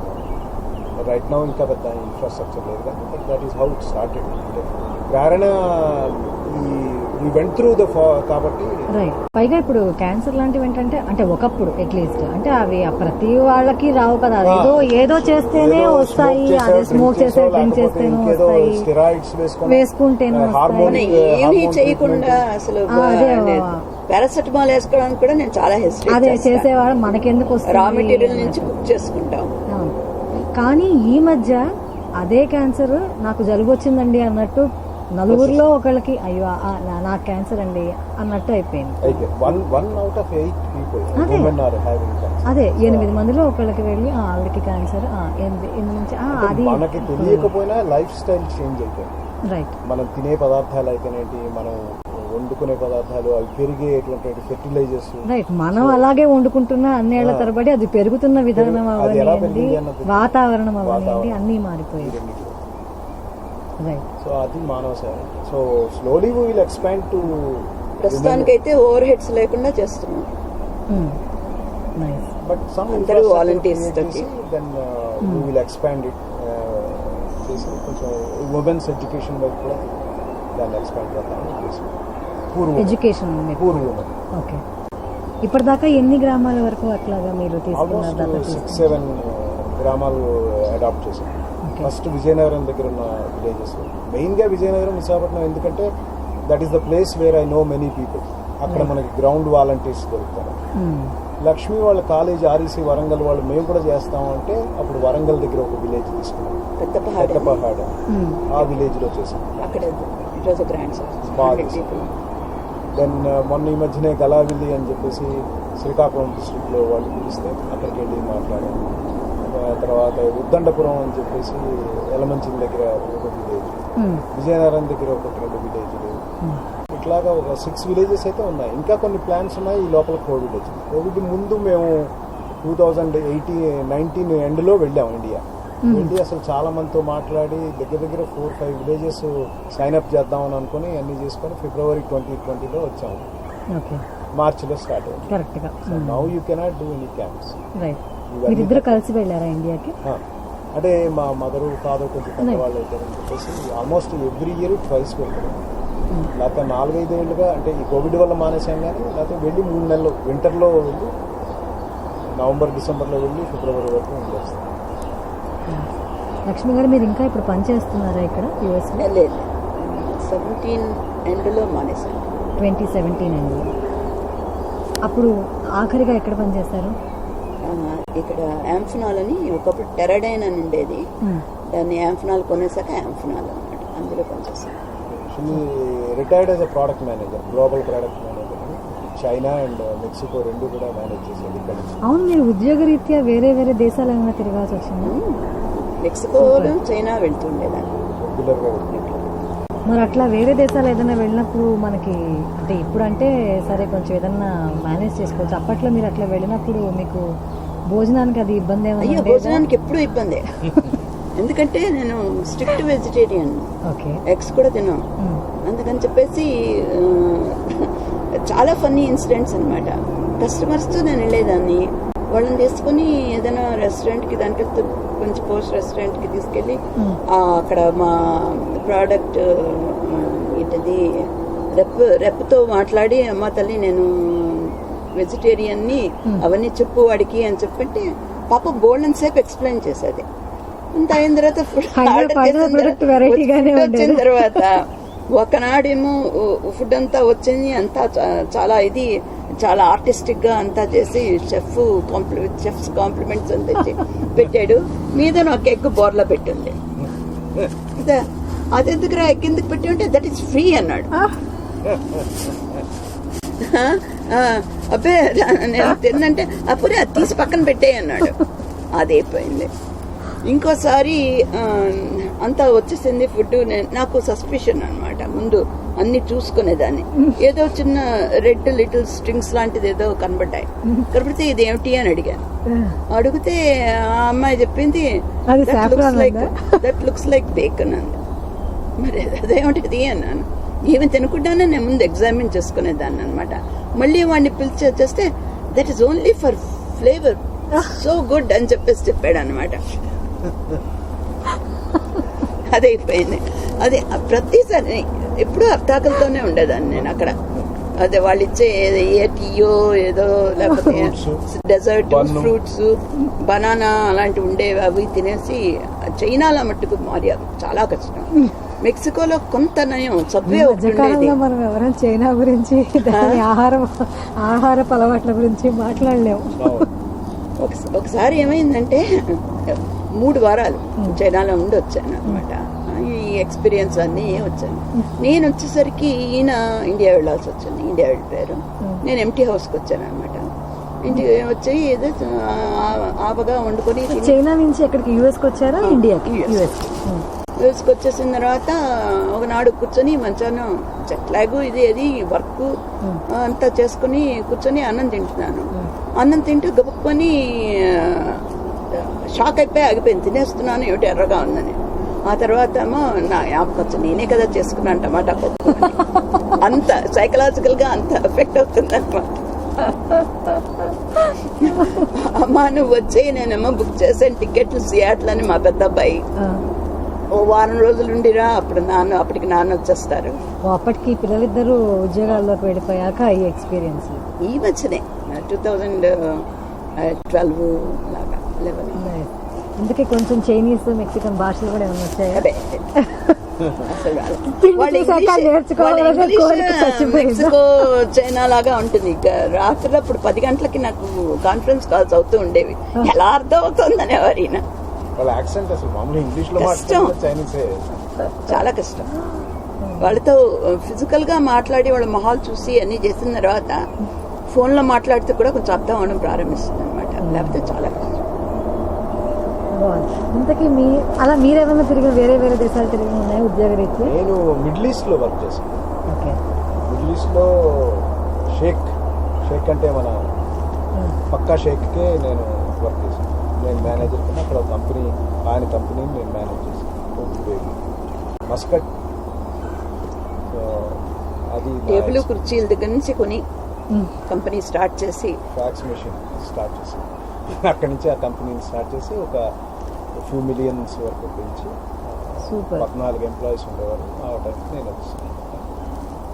రైట్ నౌ ఇంకా పెద్ద ఇన్ఫ్రాస్ట్రక్చర్ లేదు, కానీ that is how it started. అంటే ప్రేరణ ఈ వెంట్ త్రూ ద కాబట్టి. రైట్. పైగా ఇప్పుడు క్యాన్సర్ లాంటివి ఏంటంటే, అంటే ఒకప్పుడు అట్లీస్ట్ అంటే అవి ప్రతి వాళ్ళకి రావు కదా, ఏదో చేస్తేనే వస్తాయి. అదే స్మోక్ చేస్తే, డ్రింక్ చేస్తేనే వస్తాయి, వేసుకుంటేనే ఏమీ చేయకుండా అసలు పారాసెటమాల్ వేసుకోవడానికి కూడా నేను చాలా అదే చేసేవాడు. మనకెందుకు వస్తుంది, రా మెటీరియల్ నుంచి కుక్ చేసుకుంటాం. కానీ ఈ మధ్య అదే క్యాన్సర్ నాకు జలుబు వచ్చిందండి అన్నట్టు నలుగురిలో ఒకళ్ళకి అయ్యో నాకు క్యాన్సర్ అండి అన్నట్టు అయిపోయింది. అయితే 1 out of 8 people women are having cancer. అదే 8 మందిలో ఒకళ్ళకి వెళ్ళి ఆవిడకి క్యాన్సర్ నుంచి అది మనకి తెలియకపోయినా లైఫ్ స్టైల్ చేంజ్ అయిపోయింది. రైట్. మనం తినే పదార్థాలు అయితేనేంటి, మనం వండుకునే పదార్థాలు, అవి పెరిగేటువంటి ఫెర్టిలైజర్స్, రైట్. మనం అలాగే వండుకుంటున్న అన్నేళ్ల తరబడి అది పెరుగుతున్న విధానం అవనివ్వండి, వాతావరణం అవనివ్వండి, అన్నీ మారిపోయాయి. రైట్. సో అది మానవ సేవ. So slowly we will expand to, ప్రస్తుతానికైతే ఓవర్ హెడ్స్ లేకుండా చేస్తున్నాం. బట్ సమ్ అందరూ వాలంటీర్స్ తోటి then we will expand it చేసి కొంచెం ఉమెన్స్ ఎడ్యుకేషన్ వైపు కూడా దాన్ని ఎక్స్పాండ్ చేద్దాం. Education okay. ఇప్పటిదాకా ఎన్ని గ్రామాల వరకు అట్లాగా మీరు తీసుకున్నారు? 6-7 గ్రామాలు అడాప్ట్ చేశాం. ఫస్ట్ విజయనగరం దగ్గర ఉన్న విలేజెస్, మెయిన్గా విజయనగరం, విశాఖపట్నం, ఎందుకంటే that is the place where I know many people. అక్కడ మనకి గ్రౌండ్ వాలంటీర్స్ దొరుకుతారు. లక్ష్మి వాళ్ళ కాలేజ్ ఆర్ఈసీ వరంగల్ వాళ్ళు మేము కూడా చేస్తాము అంటే అప్పుడు వరంగల్ దగ్గర ఒక విలేజ్ తీసుకున్నాం, పెద్దపహాడ్. ఆ విలేజ్ లో చేసాం. దెన్ మొన్న ఈ మధ్యనే గలావిల్లి అని చెప్పేసి శ్రీకాకుళం డిస్ట్రిక్ట్ లో వాళ్ళు పిలిస్తే అక్కడికి వెళ్ళి మాట్లాడాము. తర్వాత ఉద్దండపురం అని చెప్పేసి ఎలమంచిల దగ్గర ఒక విలేజ్, విజయనగరం దగ్గర ఒక 2 విలేజ్లు, ఇట్లాగా ఒక 6 విలేజెస్ అయితే ఉన్నాయి. ఇంకా కొన్ని ప్లాన్స్ ఉన్నాయి. ఈ లోపల కోవిడ్ వచ్చింది. కోవిడ్ ముందు మేము 2019 ఎండ్లో వెళ్ళాము ఇండియా. వెళ్ళి అసలు చాలా మందితో మాట్లాడి దగ్గర 4-5 విలేజెస్ సైన్ అప్ చేద్దామని అనుకుని అన్ని చేసుకొని February 2020లో వచ్చాము. మార్చిలో స్టార్ట్ అయింది. Now you cannot do any camps. మీరిద్దరు కలిసి వెళ్ళారా ఇండియాకి? అంటే మా మదరు ఫాదర్ కొంచెం పెద్దవాళ్ళు అవుతారని చెప్పేసి ఆల్మోస్ట్ ఎవ్రీ ఇయర్ ట్వైస్ వెళ్తారు. లేకపోతే 4-5 ఏళ్ళుగా, అంటే ఈ కోవిడ్ వల్ల మానేసాం, కానీ లేకపోతే వెళ్ళి 3 నెలలు వింటర్లో వెళ్ళి నవంబర్ డిసెంబర్లో వెళ్ళి ఫిబ్రవరి వరకు వెళ్ళేస్తాం. లక్ష్మి గారు, మీరు ఇంకా ఇప్పుడు పని చేస్తున్నారా ఇక్కడ యూఎస్? లేదు, 17 ఎండ్లో మానేసాను. 2017 ఎండ్లో. అప్పుడు ఆఖరిగా ఎక్కడ పనిచేస్తారు? ఇక్కడ యాంఫినాల్ అని, ఒకప్పుడు టెరడైన్ అని ఉండేది, దాన్ని యాంఫినాల్ కొనేసాక యాంఫినాల్ అన్నమాట, అందులో పనిచేస్తాను. Retired as a product manager, global product manager. China and Mexico 2 కూడా మేనేజ్ చేసేది ఇక్కడ. అవును, మీరు ఉద్యోగ రీత్యా వేరే వేరే దేశాలు ఏమైనా తిరగాల్సి వచ్చింది? మెక్సికోలో చైనా వెళ్తుండేదాన్ని రెగ్యులర్గా. మరి అట్లా వేరే దేశాలు ఏదైనా వెళ్ళినప్పుడు మనకి, అంటే ఇప్పుడు అంటే సరే కొంచెం ఏదన్నా మేనేజ్ చేసుకోవచ్చు, అప్పట్లో మీరు అట్లా వెళ్ళినప్పుడు మీకు భోజనానికి అది ఇబ్బంది ఏమన్నా? అయ్యో, భోజనానికి ఎప్పుడు ఇబ్బంది. ఎందుకంటే నేను స్ట్రిక్ట్ వెజిటేరియన్, ఎగ్స్ కూడా తిన్నాం. అందుకని చెప్పేసి చాలా ఫన్నీ ఇన్సిడెంట్స్ అనమాట. కస్టమర్స్తో నేను వెళ్ళేదాన్ని, వాళ్ళని తీసుకుని ఏదైనా రెస్టారెంట్కి, దానికి కొంచెం పోస్ట్ రెస్టారెంట్కి తీసుకెళ్ళి అక్కడ మా ప్రోడక్ట్ ఏంటది రెప్తో మాట్లాడి, అమ్మ తల్లి నేను వెజిటేరియన్ని, అవన్నీ చెప్పు వాడికి అని చెప్పంటే పాప బోల్డెన్ సేపు ఎక్స్ప్లెయిన్ చేసేది. అంత అయిన తర్వాత వచ్చిన తర్వాత ఒకనాడేమో ఫుడ్ అంతా వచ్చింది, అంతా చాలా చాలా ఆర్టిస్టిక్ గా అంతా చేసి చెఫ్స్ కాంప్లిమెంట్స్ అని తెచ్చి పెట్టాడు. మీద నాకు ఎగ్ బోర్లా పెట్టింది. అది ఎందుకు ఎగ్ ఎందుకు పెట్టి ఉంటే దట్ ఈస్ ఫ్రీ అన్నాడు. అబ్బే నేను తిన్నంటే అప్పుడే అది తీసి పక్కన పెట్టే అన్నాడు. అదైపోయింది. ఇంకోసారి అంతా వచ్చేసింది ఫుడ్. నాకు సస్పిషన్ అనమాట, ముందు అన్ని చూసుకునేదాన్ని. ఏదో చిన్న రెడ్ లిటిల్ స్ట్రింగ్స్ లాంటిది ఏదో కనబడితే ఇదేమిటి అని అడిగాను. అడిగితే ఆ అమ్మాయి చెప్పింది దట్ లుక్స్ లైక్ బేకన్ అంది. మరి అదేమిటిది అన్నాను. ఏమి తినకుండానే నేను ముందు ఎగ్జామిన్ చేసుకునేదాన్ని అనమాట. మళ్ళీ వాడిని పిలిచి వచ్చేస్తే that is only for flavour, so good అని చెప్పాడు అనమాట. అదైపోయింది. అదే ప్రతిసారి ఎప్పుడూ అర్థాకలతోనే ఉండేదాన్ని నేను అక్కడ. అదే వాళ్ళు ఇచ్చే ఏ టీయో ఏదో, లేకపోతే డెజర్ట్ ఫ్రూట్స్, బనానా అలాంటివి ఉండేవి, అవి తినేసి. చైనాలో మట్టుకు మారియా చాలా కష్టం. మెక్సికోలో కొంత నయం. సబ్వే మనం ఎవరైనా చైనా గురించి, ఆహార అలవాట్ల గురించి మాట్లాడలేము. ఒకసారి ఏమైందంటే 3 వారాలు చైనాలో ఉండి వచ్చాను అనమాట. ఎక్స్పీరియన్స్ అన్నీ వచ్చాను. నేను వచ్చేసరికి ఈయన ఇండియా వెళ్ళాల్సి వచ్చింది. ఇండియా వెళ్ళిపోయారు. నేను ఎంటీ హౌస్కి వచ్చాను అనమాట. ఇంటికి వచ్చి ఏదో ఆపగా వండుకొని చైనా నుంచి ఎక్కడికి యూఎస్కి వచ్చారా? ఇండియాకి. యూఎస్కి వచ్చేసిన తర్వాత ఒకనాడు కూర్చొని మంచాను చెట్లాగు ఇది అది వర్క్ అంతా చేసుకుని కూర్చొని అన్నం తింటున్నాను. అన్నం తింటూ గబుక్కొని షాక్ అయిపోయి ఆగిపోయింది. తినేస్తున్నాను, ఏమిటి ఎర్రగా ఉందని. ఆ తర్వాత ఏమో నా జ్ఞాపకం నేనే కదా చేసుకున్నాను టమాటా పప్పు. అంత సైకలాజికల్ గా అంత ఎఫెక్ట్ అవుతుంది అనమాట. అమ్మా నువ్వు వచ్చి నేనేమో బుక్ చేసాను టికెట్లు సియాట్లు అని మా పెద్ద అబ్బాయి. ఓ వారం రోజులు ఉండిరా, అప్పటికి నాన్న వచ్చేస్తారు. అప్పటికి పిల్లలిద్దరూ ఉద్యోగాల్లోకి వెళ్ళిపోయాక ఈ ఎక్స్పీరియన్స్ ఈ మధ్యనే 2012 లాగా 11. అందుకే కొంచెం చైనీస్ మెక్సికన్ భాషలు కూడా ఏమైనా వచ్చాయా? మెక్సికో చైనా లాగా ఉంటుంది. రాత్రి అప్పుడు 10 గంటలకి నాకు కాన్ఫరెన్స్ కాల్స్ అవుతూ ఉండేవి. ఎలా అర్థం అవుతుందని ఎవరైనా చాలా కష్టం. వాళ్ళతో ఫిజికల్ గా మాట్లాడి వాళ్ళ మొహాలు చూసి అన్ని చేసిన తర్వాత ఫోన్ లో మాట్లాడితే కూడా కొంచెం అర్థం అవడం ప్రారంభిస్తుంది అనమాట. లేకపోతే చాలా కష్టం. ఇంతకీ అలా మీరేమైనా తిరిగి వేరే వేరే దేశాలు తిరిగి ఉన్నాయి ఉద్యోగ రీత్యా? నేను మిడిల్ ఈస్ట్ లో వర్క్ చేశాను. మిడిల్ ఈస్ట్ లో షేక్ అంటే మన పక్కా షేక్ కే నేను వర్క్ చేశాను. నేను మేనేజర్ కింద అక్కడ ఆయన కంపెనీని నేను మేనేజ్ చేశాను. మస్కట్ అది టేబుల్ కుర్చీల దగ్గర నుంచి కొని కంపెనీ స్టార్ట్ చేసి ఫ్యాక్స్ మెషిన్ స్టార్ట్ చేసి అక్కడి నుంచి ఆ కంపెనీని స్టార్ట్ చేసి ఒక ఫ్యూ మిలియన్స్ వరకు పెంచి 14 ఎంప్లాయీస్ ఉండేవారు. ఆ టైంకి నేను వచ్చాను.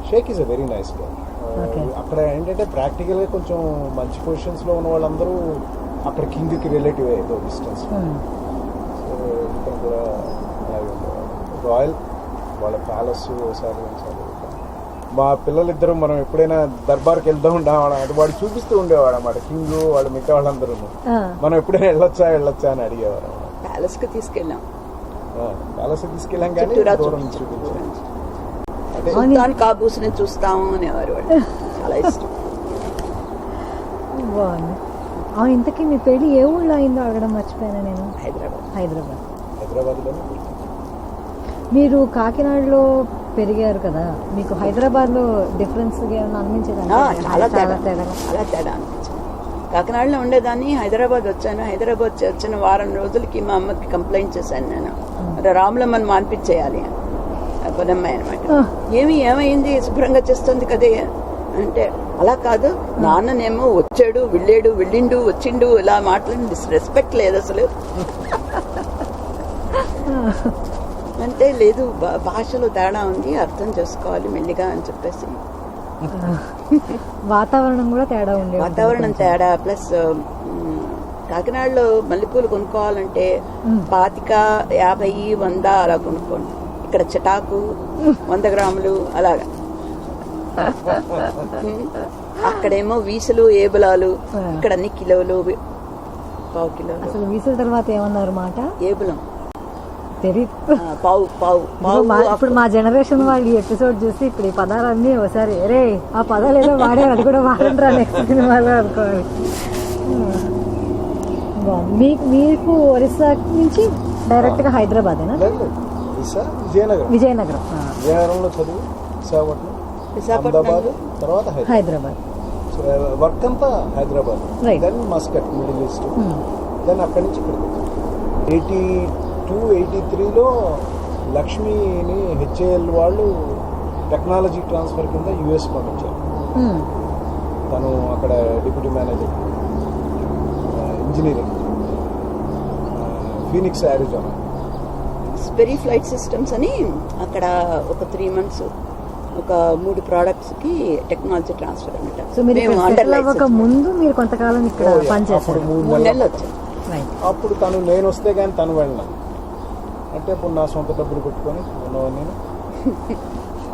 Sheikh is a very nice గా. అక్కడ ఏంటంటే ప్రాక్టికల్గా కొంచెం మంచి పొజిషన్స్లో ఉన్న వాళ్ళందరూ అక్కడ కింగ్కి రిలేటివ్ ఏదో డిస్టెన్స్. సో ఇక్కడ కూడా రాయల్ వాళ్ళ ప్యాలెస్ ఒకసారి మా పిల్లలిద్దరూ మనం ఎప్పుడైనా దర్బార్కి వెళ్తూ ఉండేవాడు. అది వాడు చూపిస్తూ ఉండేవాడు అన్నమాట. కింగ్ వాళ్ళు మిగతా వాళ్ళందరూ మనం ఎప్పుడైనా వెళ్ళొచ్చా అని అడిగేవారు. ప్యాలెస్ కి తీసుకెళ్ళాం కానీ దూరం నుంచి చూపించాం. అంటే కాబూస్ ని చూస్తాము అనేవారు. చాలా ఇష్టం. ఇంతకీ మీ పెళ్లి ఏ ఊళ్ళో అయిందో అడగడం మర్చిపోయాను నేను. హైదరాబాద్లో. మీరు కాకినాడలో పెరిగారు కదా, మీకు హైదరాబాద్ లో డిఫరెన్స్ ఏమైనా అనిపించేది? చాలా తేడా అనిపించింది. కాకినాడలో ఉండేదాన్ని, హైదరాబాద్ వచ్చాను. హైదరాబాద్ వచ్చిన వారం రోజులకి మా అమ్మకి కంప్లైంట్ చేశాను నేను, రాములమ్మని మాన్పించేయాలి అని. పదమ్మాయి అనమాట. ఏమైంది, శుభ్రంగా చేస్తుంది కదే అంటే, అలా కాదు నాన్ననేమో వచ్చాడు వెళ్ళిండు వచ్చిండు ఇలా మాట్లాడి రెస్పెక్ట్ లేదు అసలు అంటే. లేదు భాషలో తేడా ఉంది, అర్థం చేసుకోవాలి మెల్లిగా అని చెప్పేసి. వాతావరణం కూడా తేడా ఉంది. వాతావరణం తేడా ప్లస్ కాకినాడలో మల్లెపూలు కొనుక్కోవాలంటే 25, 50, 100 అలా కొనుక్కోండి. ఇక్కడ చటాకు 100 గ్రాములు అలాగా. అక్కడేమో వీసులు ఏబులాలు, ఇక్కడ అన్ని కిలోలు, పావు కిలోలు. అసలు వీసుల తర్వాత ఏమన్నారు మాట? ఏబులం తెలియదు. పావు. ఇప్పుడు మా జనరేషన్ వాళ్ళు ఈ ఎపిసోడ్ చూసి ఇప్పుడు ఈ పదాలన్నీ ఒకసారి రే ఆ పదాలు ఏదో వాడే అది కూడా వాడండి రా నెక్స్ట్ సినిమాలో అనుకోవాలి. మీకు ఒరిస్సా నుంచి డైరెక్ట్ గా హైదరాబాదేనా? విజయనగరంలో చదువు, విశాఖపట్నం, తర్వాత హైదరాబాద్. వర్క్ అంతా Hyderabad, then Muscat Middle East, then అక్కడి నుంచి ఇక్కడికి 82-83లో లక్ష్మిని హెచ్ఏఎల్ వాళ్ళు టెక్నాలజీ ట్రాన్స్ఫర్ కింద యుఎస్ పంపించారు. తను అక్కడ deputy manager engineering, Phoenix Arizona. Sperry Flight Systems అని అక్కడ ఒక 3 months ఒక 3 products కి టెక్నాలజీ ట్రాన్స్ఫర్ అనమాట. ముందు మీరు కొంతకాలం ఇక్కడ పనిచేస్తారు. 3 నెలలు వచ్చారు. అప్పుడు నేను వస్తే కానీ తను వెళ్ళినా అంటే అప్పుడు నా సొంత డబ్బులు పెట్టుకొని ఉన్నవాడిని నేను.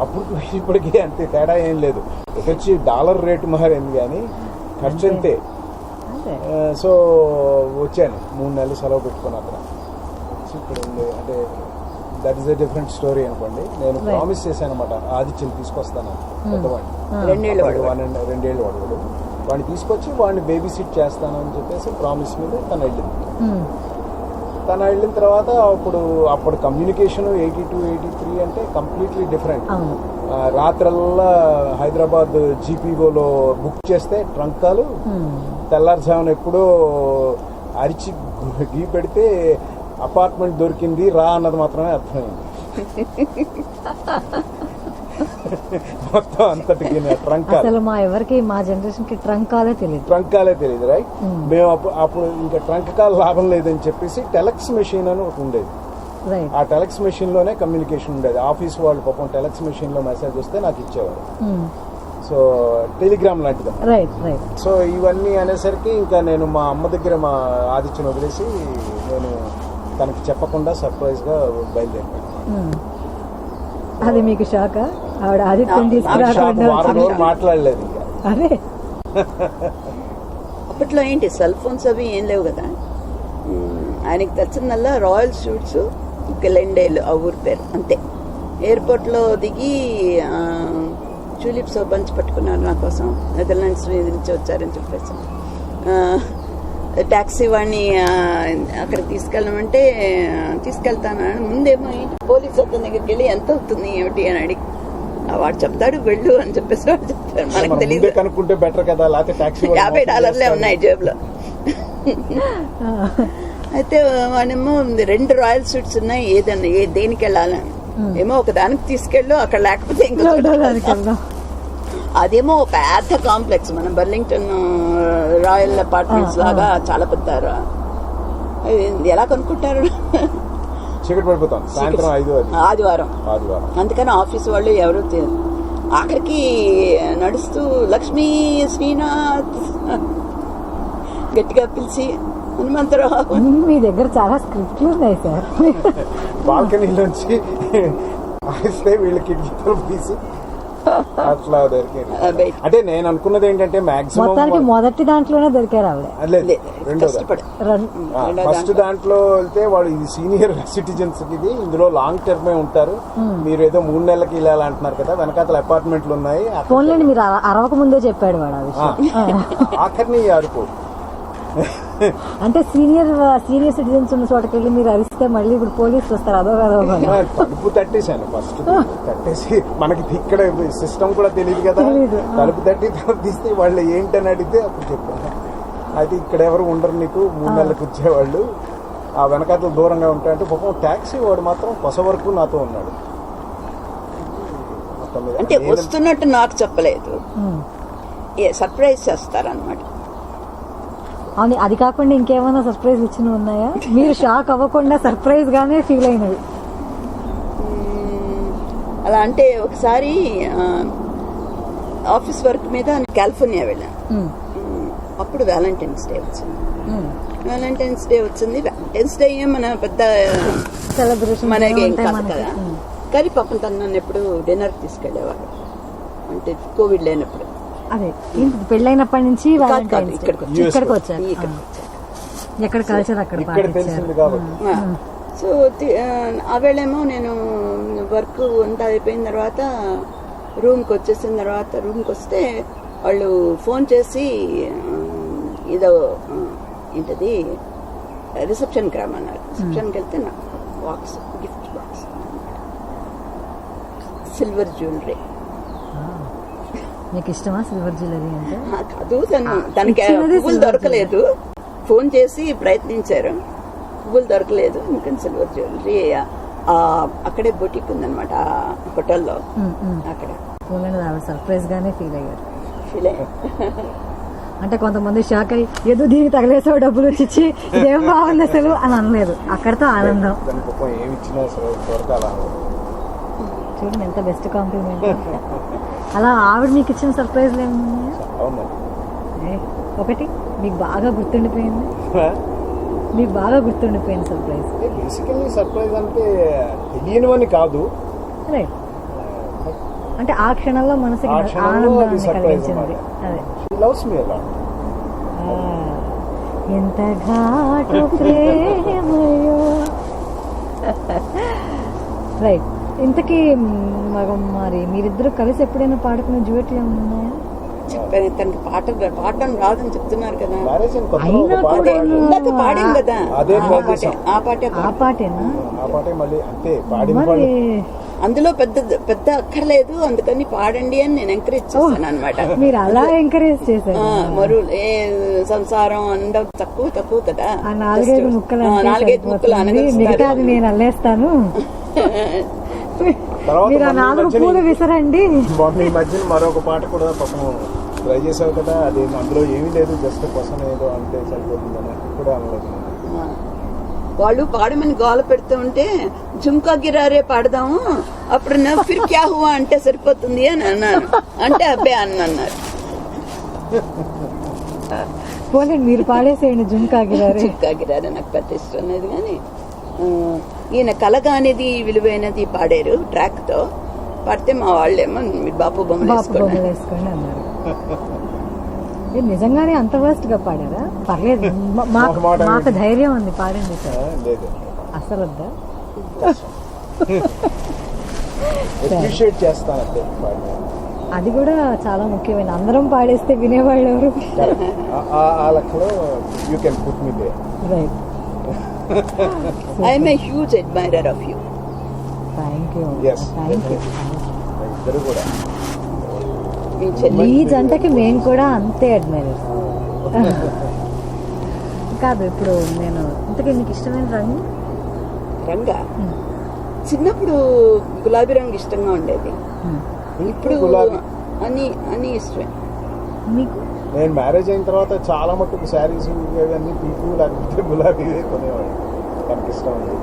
అప్పుడు ఇప్పటికీ అంతే తేడా ఏం లేదు. వచ్చి డాలర్ రేటు మారింది కానీ ఖర్చు అంతే. సో వచ్చాను 3 నెలలు సెలవు పెట్టుకొని అక్కడ వచ్చి ఇక్కడ ఉండే అంటే that is a different story అనుకోండి. నేను ప్రామిస్ చేశాను అనమాట, ఆదిత్యని తీసుకొస్తాను పెద్దవాడిని, 2 ఏళ్ళు వాడు. 2 ఏళ్ళు వాడు. వాడిని తీసుకొచ్చి వాడిని బేబీ సిట్ చేస్తాను అని చెప్పేసి ప్రామిస్ మీద తను వెళ్ళింది. తను వెళ్ళిన తర్వాత అప్పుడు కమ్యూనికేషన్ 82, 83 అంటే కంప్లీట్లీ డిఫరెంట్. రాత్రల్లా హైదరాబాద్ జీపీఓలో బుక్ చేస్తే ట్రంకాలు తెల్లారుజామున ఎప్పుడో అరిచి గీ పెడితే అపార్ట్మెంట్ దొరికింది రా అన్నది మాత్రమే అర్థమైంది. మొత్తం అంతటికి ట్రంకాలు. మా జనరేషన్ కి ట్రంకాలే తెలియదు రైట్. మేము అప్పుడు ఇంకా ట్రంక్ కాల్ లాభం లేదని చెప్పేసి టెలెక్స్ మెషిన్ అని ఒకటి ఉండేది. ఆ టెలెక్స్ మెషిన్ లోనే కమ్యూనికేషన్ ఉండేది. ఆఫీస్ వాళ్ళు పాపం టెలెక్స్ మెషిన్ లో మెసేజ్ వస్తే నాకు ఇచ్చేవారు. సో టెలిగ్రామ్ లాంటిది. సో ఇవన్నీ అనేసరికి ఇంకా నేను మా అమ్మ దగ్గర మా ఆదిత్యను వదిలేసి నేను తనకి చెప్పకుండా సర్ప్రైజ్ గా బయలుదేరాను. అది మీకు షాక్? ఆవిడ ఆదిత్యం మాట్లాడలేదు ఇంకా. అదే అప్పట్లో ఏంటి సెల్ ఫోన్స్ అవి ఏం లేవు కదా. ఆయనకి తెలిసిందల్లా రాయల్ షూట్స్, గ్లెండేల్ ఆ ఊరి పేరు అంతే. ఎయిర్పోర్ట్ లో దిగి ట్యూలిప్స్ బంచ్ పట్టుకున్నారు నా కోసం, నెదర్లాండ్స్ నుంచి వచ్చారని చెప్పేసి. ట్యాక్సీ వాడిని అక్కడ తీసుకెళ్ళమంటే తీసుకెళ్తాను. ముందేమో పోలీస్ అతని దగ్గరికి వెళ్ళి ఎంత అవుతుంది ఏమిటి అని అడిగి వాడు చెప్తాడు వెళ్ళు అని చెప్పేసి వాడు చెప్తాడు. మనకు తెలియదు కనుక్కుంటే బెటర్ కదా, లేకపోతే $50 ఉన్నాయి జేబులో. అయితే వాడేమో 2 రాయల్ సూట్స్ ఉన్నాయి, ఏదన్నా దేనికి వెళ్ళాలని ఏమో ఒక దానికి తీసుకెళ్ళు, అక్కడ లేకపోతే ఇంకా. అదేమో పెద్ద కాంప్లెక్స్, మన బర్లింగ్టన్ రాయల్ అపార్ట్మెంట్స్ లాగా చాలా పెద్ద. ఎలా కొనుక్కుంటారు? చీకటి పడిపోతాం సాయంత్రం 5 ఆదివారం. అందుకని ఆఫీస్ వాళ్ళు ఎవరు ఆఖరికి నడుస్తూ లక్ష్మీ శ్రీనాథ్ గట్టిగా పిలిచి హనుమంతరావు. మీ దగ్గర చాలా స్క్రిప్ట్లు ఉన్నాయి సార్. బాల్కనీలోంచి వీళ్ళ కిటికీతో తీసి అట్లా దొరికింది. అంటే నేను అనుకున్నది ఏంటంటే మాక్సిమం మొదటి దాంట్లోనే దొరికారు ఆవిడ. ఫస్ట్ దాంట్లో వెళ్తే వాడు ఇది సీనియర్ సిటిజన్స్ ఇది, ఇందులో లాంగ్ టర్మే ఉంటారు, మీరు ఏదో 3 నెలలకి ఇలా అంటున్నారు కదా, వెనకాతల అపార్ట్మెంట్లు ఉన్నాయి. ఫోన్లేండి, మీరు అరవక ముందే చెప్పాడు వాడు. ఆఖరిని అరుపు అంటే సీనియర్ సిటిజన్స్ ఉన్న చోటకి వెళ్ళి మీరు అరిస్తే మళ్ళీ ఇప్పుడు పోలీసులు వస్తారు. అదో తలుపు తట్టేశాను ఫస్ట్. తట్టేసి మనకి ఇక్కడ సిస్టమ్ కూడా తెలియదు కదా, తలుపు తీస్తే వాళ్ళు ఏంటని అడిగితే అప్పుడు చెప్పాను, అయితే ఇక్కడ ఎవరు ఉండరు, నీకు 3 నెలలకు వచ్చేవాళ్ళు ఆ వెనకాతలు దూరంగా ఉంటాయంటే. పాపం ట్యాక్సీ వాడు మాత్రం కొస వరకు నాతో ఉన్నాడు. అంటే వస్తున్నట్టు నాకు చెప్పలేదు, సర్ప్రైజ్ చేస్తారన్నమాట. అవును, అది కాకుండా ఇంకేమైనా సర్ప్రైజ్ ఇచ్చినవి ఉన్నాయా? మీరు షాక్ అవ్వకుండా సర్ప్రైజ్ గానే ఫీల్ అయినవి? అలా అంటే ఒకసారి ఆఫీస్ వర్క్ మీద కాలిఫోర్నియా వెళ్ళాను. అప్పుడు వ్యాలంటైన్స్ డే వచ్చింది. వ్యాలంటైన్స్ డే మన పెద్ద సెలబ్రేషన్ మనకేం కాదు కదా. కానీ పాపం తను నన్ను ఎప్పుడు డిన్నర్ తీసుకెళ్లేవాడు, అంటే కోవిడ్ లేనప్పుడు. అదే పెళ్ళైనప్పటి నుంచి ఇక్కడికి వచ్చారు. ఎక్కడ కల్చర్ అక్కడ. సో ఆవేళేమో నేను వర్క్ అంతా అయిపోయిన తర్వాత రూమ్కి వస్తే వాళ్ళు ఫోన్ చేసి ఏదో ఏంటది రిసెప్షన్కి రమ్మన్నారు. రిసెప్షన్కి వెళ్తే నాకు గిఫ్ట్ బాక్స్, సిల్వర్ జ్యువెలరీ. మీకు ఇష్టమా సిల్వర్ జ్యువెలరీ అంటే? కాదు, తనకి పువ్వులు దొరకలేదు, ఫోన్ చేసి ప్రయత్నించారు, పువ్వులు దొరకలేదు, ఇంకా సిల్వర్ జ్యువెలరీ. అక్కడే బొటిక్ ఉందన్నమాట హోటల్లో, అక్కడ సర్ప్రైజ్ గానే ఫీల్ అయ్యారు. అంటే కొంతమంది షాక్ అయ్యి ఏదో దీనికి తగలేసావు డబ్బులు వచ్చి ఏం బాగుంది అసలు అని అనలేదు, అక్కడతో ఆనందం. చూడండి ఎంత బెస్ట్ కాంప్లిమెంట్. అలా ఆవిడ మీకు ఇచ్చిన సర్ప్రైజ్లు ఏమన్నా? ఒకటి మీకు బాగా గుర్తుండిపోయింది? మీకు బాగా గుర్తుండిపోయింది సర్ప్రైజ్? బేసికల్లీ సర్ప్రైజ్ అంటే తెలియనివని కాదు, అంటే ఆ క్షణంలో మనసుకి ఆనందాన్ని కలిగించింది. అదే ఎంత ఘాటు ప్రేమయో. రైట్. ఇంతకీ మరి మీరిద్దరు కలిసి ఎప్పుడైనా పాడుకునే డ్యూయెట్లు ఏమైనా ఉన్నాయా? చెప్పాను తనకి పాడడం రాదని చెప్తున్నారు కదా. మ్యారేజ్ అయిన కొత్తలో అయినా ఒక పాట కూడా పాడాడు. ఇందాక పాడాం కదా, అదే ఆ try పాటే చేశాం. ఆ పాటే. ఆ పాటే మళ్ళీ అంతే పాడిన మరి వాళ్ళు అందులో పెద్ద అక్కర్లేదు, అందుకని పాడండి అని నేను ఎంకరేజ్ చేశాను అనమాట. మీరు అలా ఎంకరేజ్ చేశారు. ఏ సంసారం అండం తక్కువ కదా, ఆ 4-5 ముక్కలు అంటే 4-5 ముక్కలు సరిపోతుంది. మిగతాది నేను అల్లేస్తాను. తర్వాత మీరు ఆ 4 పూలు విసరండి. మొన్న ఈ మధ్యన మరొక పాట కూడా పాపం ట్రై చేసావు కదా, అది అందులో ఏమీ లేదు, జస్ట్ కోసం ఏదో అంటే సరిపోతుందని కూడా అనలేదు. వాళ్ళు పాడమని గోల పెడుతూ ఉంటే జుమ్కా గిరారే పాడదాము, అప్పుడు నా ఫిర్ క్యా హువా అంటే సరిపోతుంది అని అన్నాను. అంటే అబ్బే అని అన్నారు. పోనీ మీరు పాడేసేయండి జుమ్కా గిరారే. జుమ్కా గిరారే నాకు పెద్ద ఇష్టం లేదు, కానీ ఈయన కలగా అనేది విలువైనది పాడారు ట్రాక్ తో. పాడితే మా వాళ్ళేమో బాపు బొమ్మలు వేసుకోండి అన్నారు. నిజంగానే అంత వర్స్ట్ గా పాడారా? పర్లేదు, మాకు ధైర్యం ఉంది, పాడండి సార్. లేదు అసలు వద్దా? అప్రిషియేట్ చేస్తానంటే పాడిన. అది కూడా చాలా ముఖ్యమైన. అందరం పాడేస్తే వినేవాళ్ళు ఎవరు? ఆ లెక్కలో you can put me there. Right. I'm a huge admirer of you. Thank you. Yes. Thank you. ఇద్దరు కూడా మీ చెల్లి ఈ జంటకి మేము కూడా అంతే అడ్మైరర్. కాదు, ఇప్పుడు నేను ఇంతకీ మీకు ఇష్టమైన రంగు? రంగా చిన్నప్పుడు గులాబీ రంగు ఇష్టంగా ఉండేది, ఇప్పుడు గులాబీ. అని ఇష్టమే. మీకు? నేను మ్యారేజ్ అయిన తర్వాత చాలా మట్టుకు శారీస్ ఇవన్నీ పింక్ లేకపోతే గులాబీ కొనేవాడు. నాకు ఇష్టం ఉంది.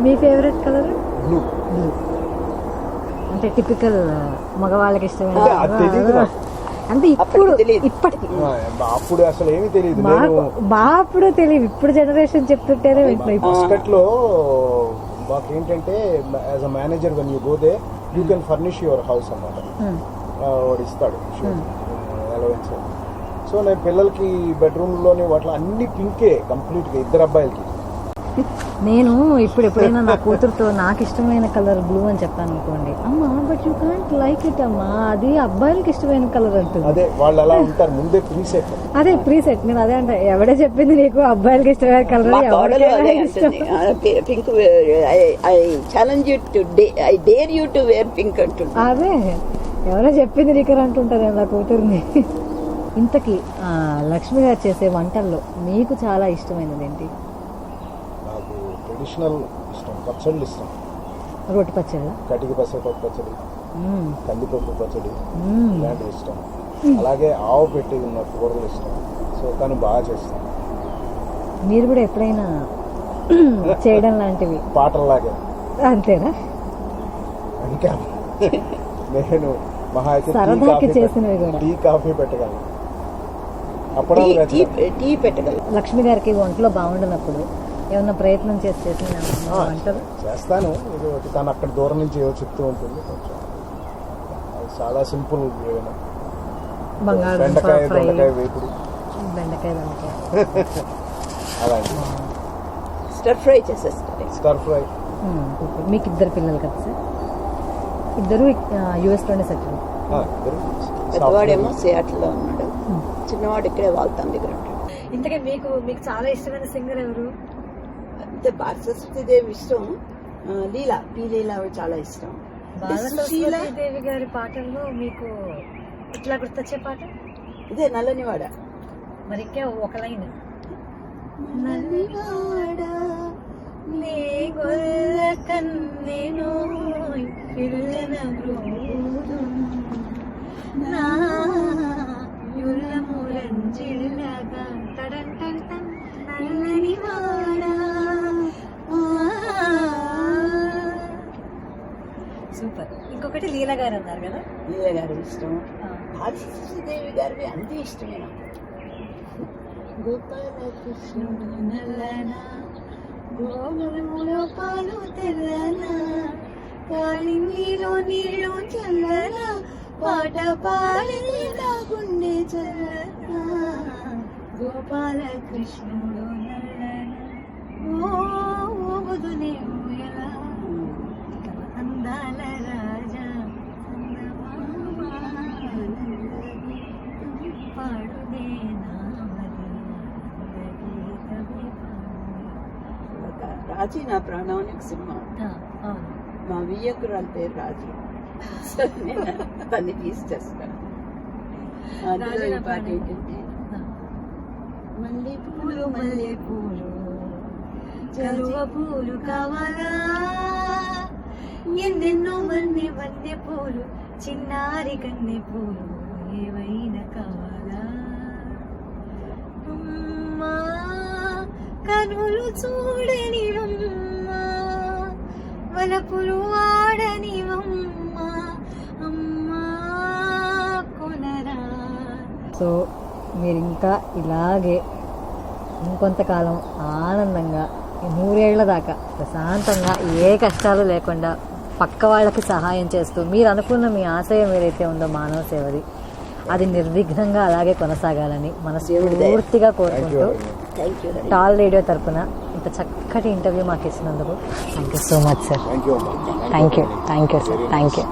మీ ఫేవరెట్ కలర్? బ్లూ. బ్లూ అంటే టిపికల్ మగవాళ్ళకి ఇష్టమైన. అది తెలీదు నాకు. అంటే ఇప్పుడు అప్పటికి తెలీదు. ఇప్పటికి అప్పుడు అసలు ఏమీ తెలియదు. మా అప్పుడు తెలియదు, ఇప్పుడు జనరేషన్ చెప్తుంటేనే మస్కట్ లో మాకేంటంటే as a manager when you go they you can furnish your house అన్నమాట. వాడు ఇస్తాడు అలవెన్స్. సో నేను పిల్లలకి బెడ్రూమ్ లోని వాటిలో అన్ని పింకే కంప్లీట్ గా, ఇద్దరు అబ్బాయిలకి. నేను ఇప్పుడు ఎప్పుడైనా నా కూతురుతో నాకు ఇష్టమైన కలర్ బ్లూ అని చెప్పాను అనుకోండి, అమ్మా but you can't like it అమ్మా, అది అబ్బాయిలకి ఇష్టమైన కలర్ అంటుంది. అదే వాళ్ళు అలా ఉంటారు, ముందే ప్రీసెట్. అదే ప్రీసెట్. నేను అదే అంటే ఎవడే చెప్పింది నీకు అబ్బాయిలకి ఇష్టమైన colour? Pink. I challenge you to I dare you to wear pink అంటుంది. అదే ఎవరో చెప్పింది నీకు అంటుంటారు నా కూతుర్ని. ఇంతకీ లక్ష్మి గారు చేసే వంటల్లో మీకు చాలా ఇష్టమైనది ఏంటి? నాకు ట్రెడిషనల్ ఇష్టం, పచ్చళ్ళు ఇష్టం. రోటి పచ్చళ్ళ, కటికి పచ్చపప్పు పచ్చడి, కందిపప్పు పచ్చడి, ఇలాంటివి ఇష్టం. అలాగే ఆవు పెట్టి ఉన్న కూరలు ఇష్టం. సో తను బాగా చేస్తాను. మీరు కూడా ఎప్పుడైనా చేయడం లాంటివి? పాటల్లాగే. అంతేనా? ఇంకా నేను మహా అయితే సరదాకి చేసినవి కూడా. టీ కాఫీ పెట్టగలను. అప్పుడు టీ పెట్టగలను. లక్ష్మి గారికి వంటలో బాగుండనప్పుడు ఏమన్నా ప్రయత్నం చేసిన వంటలు చేస్తాను. ఇది ఒకటి తను అక్కడ దూరం నుంచి ఏవో చెప్తూ ఉంటుంది. కొంచెం అది చాలా సింపుల్. ఏమైనా బెండకాయ వేపుడు, బెండకాయ అలాంటి స్టర్ ఫ్రై చేసేస్తారు. స్టర్ ఫ్రై. మీకు ఇద్దరు పిల్లలు కదా సార్? ఇద్దరు యుఎస్ లోనే సెటిల్. పెద్దవాడేమో సియాటిల్లో ఉన్నాడు, చిన్నవాడు ఇక్కడే వాళ్తాం దగ్గర ఉంటాడు. ఇంతకే మీకు చాలా ఇష్టమైన సింగర్ ఎవరు? అంటే బాలసరస్వతీదేవి ఇష్టం, లీలా పి లీలా చాలా ఇష్టం. బాలసరస్వతీదేవి గారి పాటల్లో మీకు ఇట్లా గుర్తొచ్చే పాట ఇదే నల్లనివాడ. మరి ఇంకా ఒక లైన్, నల్లివాడ నీ గొల్ల కన్నెను పిల్లన బ్రోదు నా యుల్లమురంజిల్లగా టడంటంటం నల్లివాడ. సూపర్. ఇంకొకటి లీలా గారు అన్నారు కదా? లీలా గారు ఇష్టం. బాలసరస్వతీదేవి గారివి అన్నీ ఇష్టమే నాకు. గోపాల కృష్ణుడు నల్లన గోగులములో పాలు తెల్లన గాలి నీలో నీళ్ళు చల్లన పాట పాడి నా గుండె చల్లన గోపాల కృష్ణుడు నల్లన ఓదునే ఊయల. అందాల రాజా పాడుదే రాజీ నా ప్రాణం అనే ఒక సినిమా. మా వియ్యకురాల పేరు రాజీ. సో నేను తన్ని తీసి చేస్తాను. అందులో ఈ పాట ఏంటంటే మల్లె పూలు మల్లె పూలు కలువ పూలు కావాలా ఎన్నెన్నో మన్నె మన్నె పూలు చిన్నారి కన్నె పూలు ఏవైనా కావాలా అమ్మా కనులు చూడనివమ్మా వలపులు ఆడనివమ్మా అమ్మా కొనరా. సో మీరు ఇంకా ఇలాగే ఇంకొంతకాలం ఆనందంగా 100 ఏళ్ల దాకా ప్రశాంతంగా ఏ కష్టాలు లేకుండా పక్క వాళ్ళకి సహాయం చేస్తూ మీరు అనుకున్న మీ ఆశయం ఏదైతే ఉందో మానవ సేవది అది నిర్విఘ్నంగా అలాగే కొనసాగాలని మనస్ఫూర్తిగా కోరుకుంటూ టాల్ రేడియో తరపున ఇంత చక్కటి ఇంటర్వ్యూ మాకు ఇచ్చినందుకు thank you so much sir. Thank you. Thank you sir. Thank you.